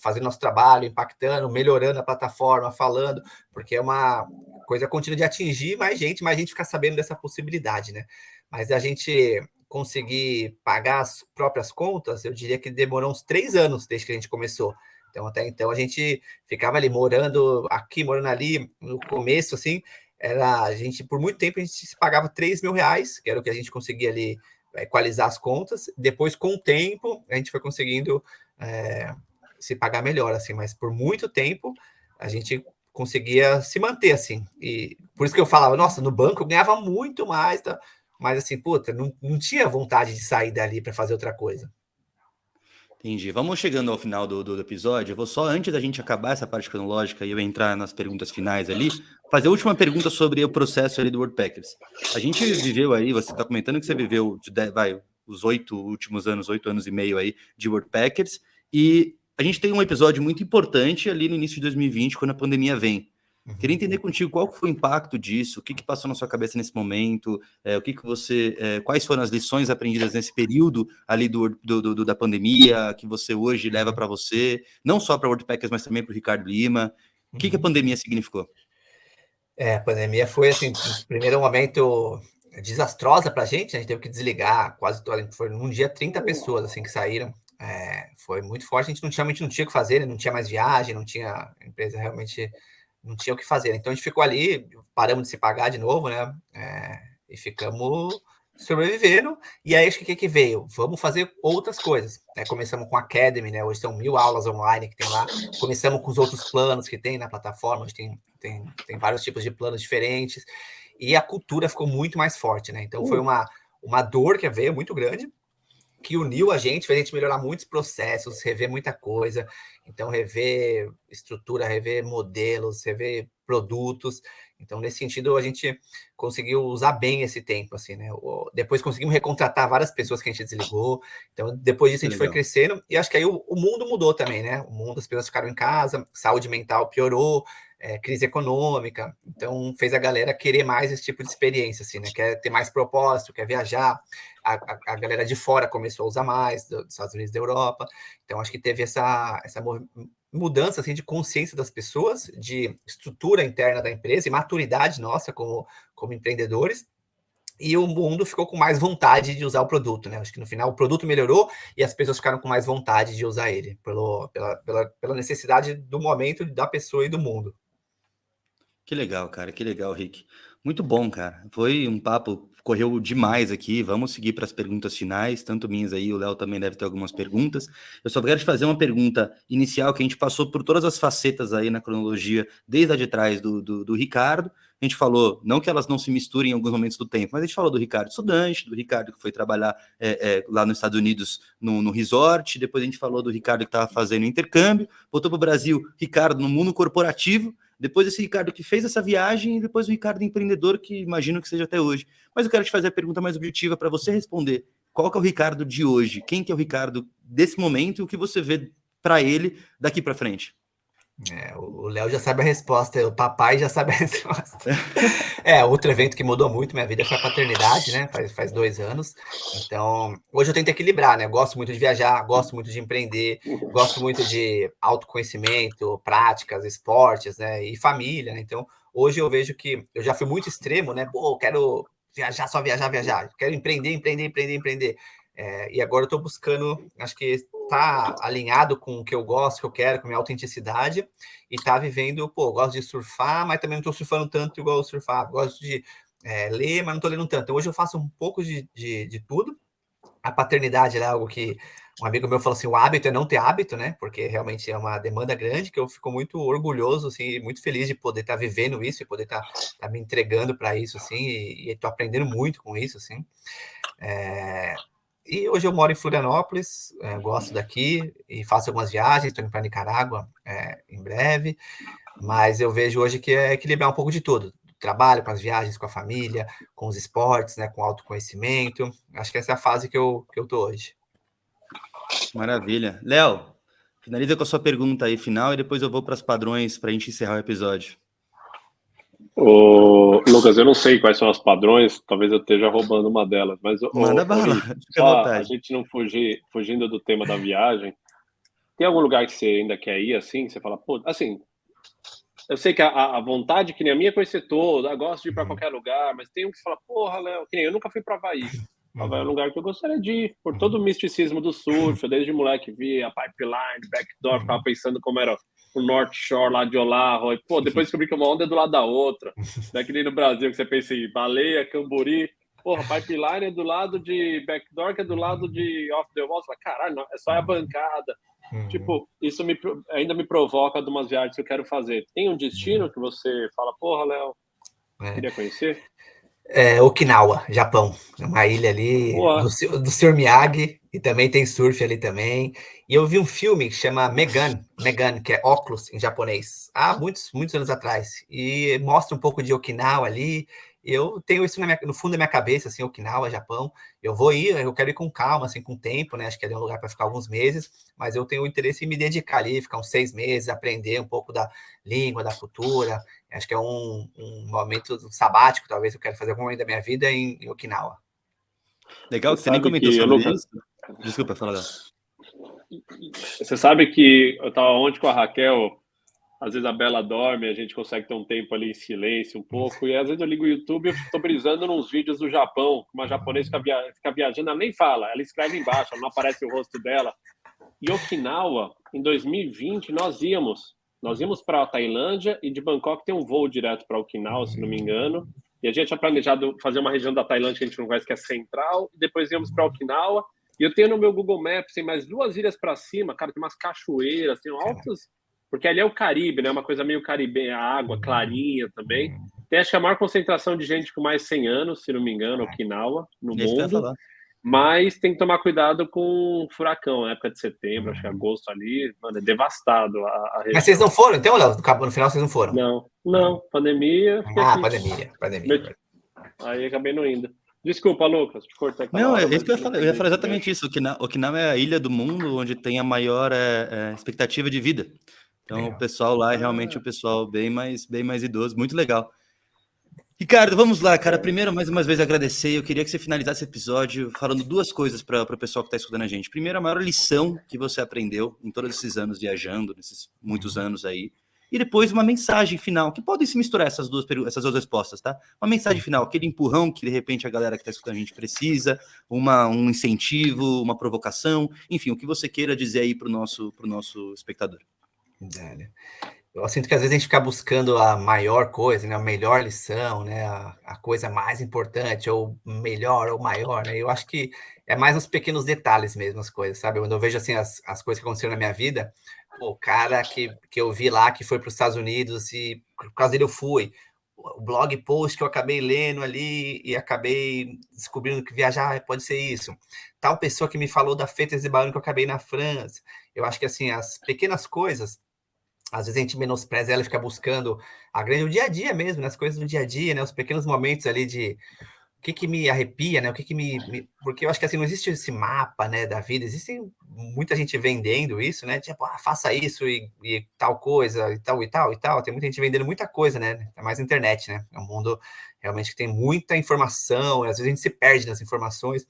fazendo nosso trabalho, impactando, melhorando a plataforma, falando, porque é uma coisa contínua de atingir mais gente ficar sabendo dessa possibilidade, né? Mas a gente conseguir pagar as próprias contas, eu diria que demorou uns 3 anos desde que a gente começou. Então, até então, a gente ficava ali morando aqui, morando ali. No começo, assim, a gente, por muito tempo, a gente se pagava R$3.000, que era o que a gente conseguia ali equalizar as contas. Depois, com o tempo, a gente foi conseguindo se pagar melhor, assim, mas por muito tempo, a gente conseguia se manter, assim. E por isso que eu falava, nossa, no banco eu ganhava muito mais, tá? Mas assim, puta, não tinha vontade de sair dali para fazer outra coisa. Entendi. Vamos chegando ao final do episódio. Eu vou só, antes da gente acabar essa parte cronológica e eu entrar nas perguntas finais ali, fazer a última pergunta sobre o processo ali do World Packers. A gente viveu aí, você está comentando que você viveu os 8 anos e meio aí de World Packers, e a gente tem um episódio muito importante ali no início de 2020, quando a pandemia vem. Queria entender contigo qual foi o impacto disso, o que passou na sua cabeça nesse momento, quais foram as lições aprendidas nesse período ali da pandemia que você hoje leva para você, não só para o World Packers, mas também para o Ricardo Lima. O que a pandemia significou? A pandemia foi, assim, no primeiro momento desastrosa para a gente teve que desligar quase todo, foi num dia 30 pessoas assim que saíram. Foi muito forte, a gente não tinha o que fazer, né? Não tinha mais viagem, não tinha, a empresa realmente não tinha o que fazer. Então a gente ficou ali, paramos de se pagar de novo, né? E ficamos sobrevivendo. E aí acho que o que veio? Vamos fazer outras coisas. Começamos com a Academy, né? Hoje são 1000 aulas online que tem lá. Começamos com os outros planos que tem na plataforma. Hoje tem vários tipos de planos diferentes. E a cultura ficou muito mais forte, né? Então foi uma dor que veio muito grande, que uniu a gente, fez a gente melhorar muitos processos, rever muita coisa. Então, rever estrutura, rever modelos, rever produtos. Então, nesse sentido, a gente conseguiu usar bem esse tempo, assim, né? Depois conseguimos recontratar várias pessoas que a gente desligou. Então, depois disso, a gente foi crescendo. E acho que aí o mundo mudou também, né? O mundo, as pessoas ficaram em casa, saúde mental piorou, crise econômica. Então, fez a galera querer mais esse tipo de experiência, assim, né? Quer ter mais propósito, quer viajar. A galera de fora começou a usar mais, dos Estados Unidos, da Europa. Então, acho que teve essa mudança assim, de consciência das pessoas, de estrutura interna da empresa e maturidade nossa como empreendedores. E o mundo ficou com mais vontade de usar o produto, né? Acho que no final o produto melhorou e as pessoas ficaram com mais vontade de usar ele, pela necessidade do momento da pessoa e do mundo. Que legal, cara. Que legal, Rick. Muito bom, cara. Foi um papo, correu demais aqui. Vamos seguir para as perguntas finais, tanto minhas aí, o Léo também deve ter algumas perguntas. Eu só quero te fazer uma pergunta inicial, que a gente passou por todas as facetas aí na cronologia, desde a de trás do Ricardo. A gente falou, não que elas não se misturem em alguns momentos do tempo, mas a gente falou do Ricardo estudante, do Ricardo que foi trabalhar lá nos Estados Unidos no resort, depois a gente falou do Ricardo que estava fazendo intercâmbio, voltou para o Brasil, Ricardo no mundo corporativo, depois esse Ricardo que fez essa viagem e depois o Ricardo empreendedor, que imagino que seja até hoje. Mas eu quero te fazer a pergunta mais objetiva para você responder. Qual que é o Ricardo de hoje? Quem que é o Ricardo desse momento e o que você vê para ele daqui para frente? O Léo já sabe a resposta, o papai já sabe a resposta. Outro evento que mudou muito minha vida foi a paternidade, né? Faz 2 anos. Então, hoje eu tento equilibrar, né? Eu gosto muito de viajar, gosto muito de empreender, gosto muito de autoconhecimento, práticas, esportes, né? E família, né? Então, hoje eu vejo que eu já fui muito extremo, né? Pô, eu quero viajar, só viajar. Quero empreender. E agora eu estou buscando, acho que tá alinhado com o que eu gosto, que eu quero, com a minha autenticidade, e tá vivendo, gosto de surfar, mas também não estou surfando tanto igual eu surfava, gosto de ler, mas não estou lendo tanto. Então, hoje eu faço um pouco de tudo. A paternidade é algo que um amigo meu falou assim, o hábito é não ter hábito, né? Porque realmente é uma demanda grande, que eu fico muito orgulhoso, assim, muito feliz de poder estar vivendo isso, e poder estar me entregando para isso, assim, e estou aprendendo muito com isso, assim. E hoje eu moro em Florianópolis, gosto daqui e faço algumas viagens, estou indo para Nicarágua em breve, mas eu vejo hoje que é equilibrar um pouco de tudo. Trabalho, com as viagens, com a família, com os esportes, né, com o autoconhecimento. Acho que essa é a fase que eu tô hoje. Maravilha. Léo, finaliza com a sua pergunta aí final e depois eu vou para os padrões para a gente encerrar o episódio. Lucas, eu não sei quais são os padrões, talvez eu esteja roubando uma delas, mas manda bala, fica à vontade. A gente não fugindo do tema da viagem, tem algum lugar que você ainda quer ir, assim, que você fala, pô, assim, eu sei que a vontade, que nem a minha, é conhecer todo, eu gosto de ir para qualquer lugar, mas tem um que fala, porra, Léo, que nem eu nunca fui para Havaí. Havaí é um lugar que eu gostaria de ir, por todo o misticismo do surf, eu desde moleque vi a pipeline, backdoor, ficava pensando como era o North Shore lá de Oahu, e depois descobri que uma onda é do lado da outra, daqui nem no Brasil, que você pensa em baleia, camburi, pipeline é do lado de backdoor, que é do lado de off the wall, você fala, caralho, não, é só a bancada, Tipo, isso ainda me provoca de umas viagens que eu quero fazer. Tem um destino que você fala, porra, Léo, queria conhecer? Okinawa, Japão. É uma ilha ali Boa. do Sr. Miyagi, e também tem surf ali também. E eu vi um filme que chama Megan, que é óculos em japonês, há muitos, muitos anos atrás. E mostra um pouco de Okinawa ali. Eu tenho isso no fundo da minha cabeça, assim, Okinawa, Japão. Eu quero ir com calma, assim, com tempo, né? Acho que ali é um lugar para ficar alguns meses, mas eu tenho interesse em me dedicar ali, ficar uns 6 meses, aprender um pouco da língua, da cultura. Acho que é um momento sabático, talvez eu quero fazer algum momento da minha vida em Okinawa. Legal Você que você nem sabe comentou que, sobre Lucas, isso. Desculpa, fala, Léo. você sabe que eu tava ontem com a Raquel, às vezes a Bela dorme, a gente consegue ter um tempo ali em silêncio um pouco, e às vezes eu ligo o YouTube e eu tô brisando nos vídeos do Japão, uma japonesa fica viajando, ela nem fala, ela escreve embaixo, não aparece o rosto dela. E Okinawa, em 2020, nós íamos para a Tailândia, e de Bangkok tem um voo direto para Okinawa, se não me engano, e a gente tinha planejado fazer uma região da Tailândia que a gente não conhece, que é central, e depois íamos para Okinawa, e eu tenho no meu Google Maps, tem mais 2 ilhas para cima, cara, tem umas cachoeiras, tem altas, porque ali é o Caribe, né, uma coisa meio caribenha, a água clarinha também, tem acho que a maior concentração de gente com mais de 100 anos, se não me engano, Okinawa, no É isso que eu ia mundo. falar. Mas tem que tomar cuidado com furacão, na época de setembro, acho que agosto ali, mano, é devastado a Mas vocês região. não foram, então, Léo? No final vocês não foram? Não, pandemia, fiquei aqui. Pandemia. Aí acabei não indo. Desculpa, Lucas, te cortei aquela Não, hora, é isso mas que eu ia falar. Eu ia falar exatamente isso. Okinawa é a ilha do mundo onde tem a maior expectativa de vida. Então, Legal. o pessoal lá é realmente um pessoal bem mais idoso. Muito legal. Ricardo, vamos lá, cara. Primeiro, mais uma vez, agradecer. Eu queria que você finalizasse esse episódio falando 2 coisas para o pessoal que está escutando a gente. Primeiro, a maior lição que você aprendeu em todos esses anos viajando, nesses muitos anos aí. E depois, uma mensagem final, que podem se misturar essas duas respostas, tá? Uma mensagem final, aquele empurrão que, de repente, a galera que está escutando a gente precisa, um incentivo, uma provocação, enfim, o que você queira dizer aí para o nosso espectador. Eu sinto que às vezes a gente fica buscando a maior coisa, né, a melhor lição, né, a coisa mais importante, ou melhor, ou maior, né? Eu acho que é mais nos pequenos detalhes mesmo as coisas, sabe? Quando eu vejo assim as coisas que aconteceram na minha vida, o cara que eu vi lá que foi para os Estados Unidos e por causa dele eu fui, o blog post que eu acabei lendo ali e acabei descobrindo que viajar pode ser isso. Tal pessoa que me falou da Fêtes de Bayonne que eu acabei na França. Eu acho que assim as pequenas coisas às vezes a gente menospreza ela e fica buscando o dia a dia mesmo, né? As coisas do dia a dia, né? Os pequenos momentos ali de o que me arrepia, né? O que Porque eu acho que assim, não existe esse mapa, né, da vida. Existe muita gente vendendo isso, né? Tipo, faça isso e tal coisa, e tal, e tal, e tal. Tem muita gente vendendo muita coisa, né? É mais internet, né? É um mundo realmente que tem muita informação, e às vezes a gente se perde nas informações,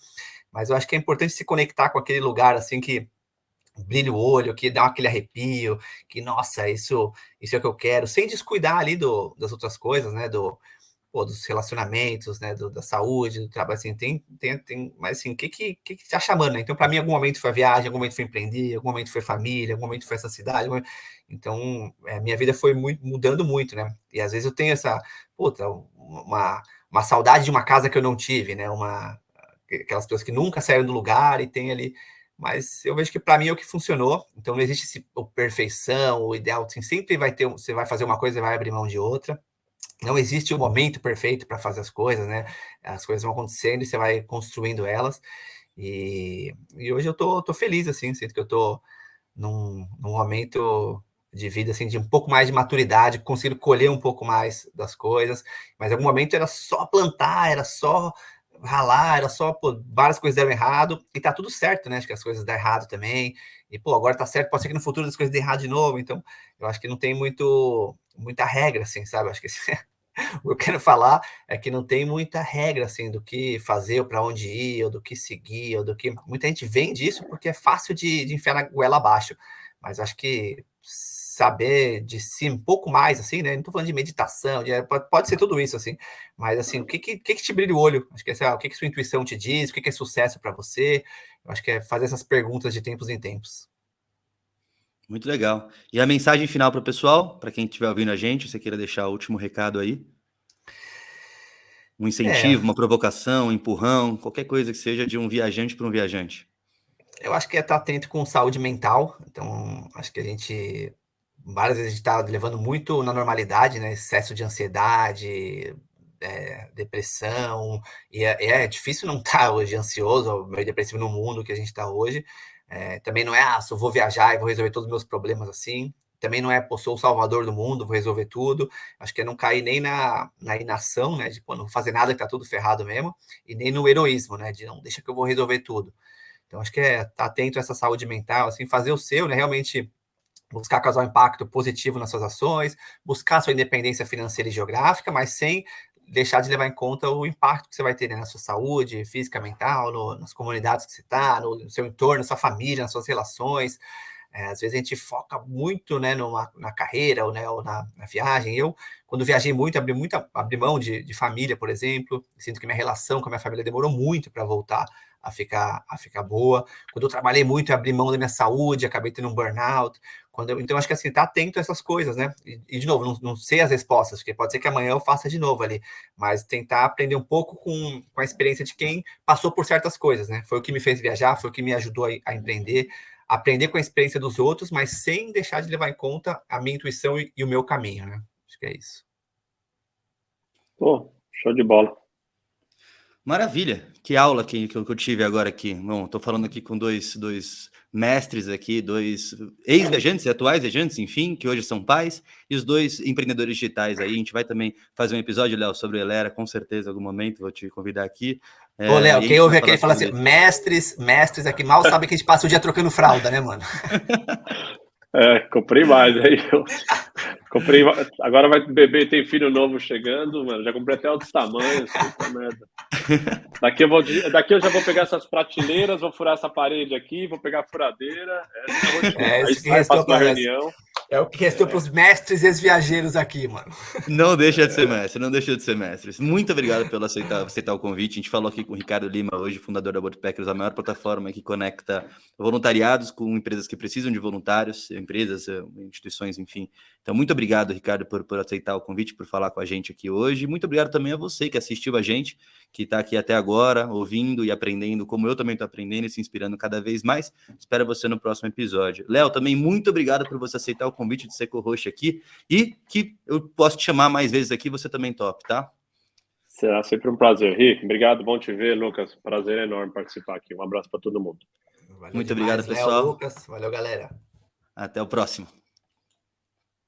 mas eu acho que é importante se conectar com aquele lugar, assim, que brilha o olho, que dá aquele arrepio, que, nossa, isso é o que eu quero, sem descuidar ali das outras coisas, né, dos relacionamentos, né, da saúde, do trabalho, assim, mas assim, o que tá chamando, né? Então, para mim, algum momento foi a viagem, algum momento foi empreender, algum momento foi família, algum momento foi essa cidade, então, minha vida foi mudando muito, né, e às vezes eu tenho uma saudade de uma casa que eu não tive, né, aquelas pessoas que nunca saíram do lugar e tem ali. Mas eu vejo que para mim é o que funcionou. Então não existe perfeição, o ideal, assim, sempre vai ter, você vai fazer uma coisa e vai abrir mão de outra. Não existe o momento perfeito para fazer as coisas, né? As coisas vão acontecendo e você vai construindo elas. E hoje eu tô feliz, assim, sinto que eu tô num momento de vida, assim, de um pouco mais de maturidade, consigo colher um pouco mais das coisas, mas em algum momento era só plantar, era só ralar, era só, várias coisas deram errado, e tá tudo certo, né? Acho que as coisas dão errado também, e, agora tá certo, pode ser que no futuro as coisas dêem errado de novo, então eu acho que não tem muita regra, assim, sabe? Acho que o que eu quero falar é que não tem muita regra, assim, do que fazer, ou para onde ir, ou do que seguir, ou do que... Muita gente vende isso porque é fácil de enfiar na goela abaixo, mas acho que saber de si um pouco mais, assim, né? Não tô falando de meditação, pode ser tudo isso, assim, mas, assim, o que te brilha o olho? Acho que o que sua intuição te diz, o que é sucesso para você? Eu acho que é fazer essas perguntas de tempos em tempos. Muito legal. E a mensagem final para o pessoal, para quem estiver ouvindo a gente, você queira deixar o último recado aí? Um incentivo, uma provocação, um empurrão, qualquer coisa que seja de um viajante para um viajante. Eu acho que é estar atento com saúde mental. Então, acho que várias vezes a gente está levando muito na normalidade, né? Excesso de ansiedade, depressão, e é difícil não estar hoje ansioso ou meio depressivo no mundo que a gente está hoje. Também não é, só vou viajar e vou resolver todos os meus problemas assim. Também não é, pô, sou o salvador do mundo, vou resolver tudo. Acho que é não cair nem na inação, né? De, pô, não vou fazer nada que tá tudo ferrado mesmo, e nem no heroísmo, né? De não, deixa que eu vou resolver tudo. Então, acho que é estar atento a essa saúde mental, assim, fazer o seu, né? Realmente buscar causar um impacto positivo nas suas ações, buscar sua independência financeira e geográfica, mas sem deixar de levar em conta o impacto que você vai ter, né, na sua saúde física, mental, nas comunidades que você está, no seu entorno, na sua família, nas suas relações. Às vezes a gente foca muito, né, na carreira ou, né, ou na viagem. Eu, quando viajei muito, abri mão de família, por exemplo. Sinto que minha relação com a minha família demorou muito para voltar a ficar boa. Quando eu trabalhei muito, eu abri mão da minha saúde, acabei tendo um burnout. Então, acho que assim, tá atento a essas coisas, né? E de novo, não sei as respostas, porque pode ser que amanhã eu faça de novo ali, mas tentar aprender um pouco com a experiência de quem passou por certas coisas, né? Foi o que me fez viajar, foi o que me ajudou a empreender, aprender com a experiência dos outros, mas sem deixar de levar em conta a minha intuição e o meu caminho, né? Acho que é isso. Pô, show de bola. Maravilha, que aula que eu tive agora aqui. Bom, estou falando aqui com dois mestres aqui, dois ex-viajantes e atuais viajantes, enfim, que hoje são pais, e os dois empreendedores digitais aí. A gente vai também fazer um episódio, Léo, sobre o Elera, com certeza, em algum momento, vou te convidar aqui. Ô, Léo, quem ouve aqui fala assim, sobre... mestres aqui, mal sabe que a gente passa o dia trocando fralda, né, mano? Comprei mais aí. Comprei. Agora vai beber, tem filho novo chegando, mano. Já comprei até outros tamanhos. Puta merda. Daqui eu já vou pegar essas prateleiras, vou furar essa parede aqui, vou pegar a furadeira. Isso que restou para reunião. É o que restou para os mestres ex-viajeiros aqui, mano. Não deixa de ser mestre, não deixa de ser mestre. Muito obrigado pelo aceitar o convite. A gente falou aqui com o Ricardo Lima, hoje fundador da Boatpackers, a maior plataforma que conecta voluntariados com empresas que precisam de voluntários, empresas, instituições, enfim. Então, muito obrigado, Ricardo, por aceitar o convite, por falar com a gente aqui hoje. Muito obrigado também a você que assistiu a gente, que está aqui até agora, ouvindo e aprendendo, como eu também estou aprendendo e se inspirando cada vez mais. Espero você no próximo episódio. Léo, também muito obrigado por você aceitar o convite de ser co-host aqui e que eu posso te chamar mais vezes aqui, você também top, tá? Será sempre um prazer. Rick, obrigado, bom te ver, Lucas. Prazer enorme participar aqui. Um abraço para todo mundo. Muito obrigado, pessoal. Léo, Lucas, valeu, galera. Até o próximo.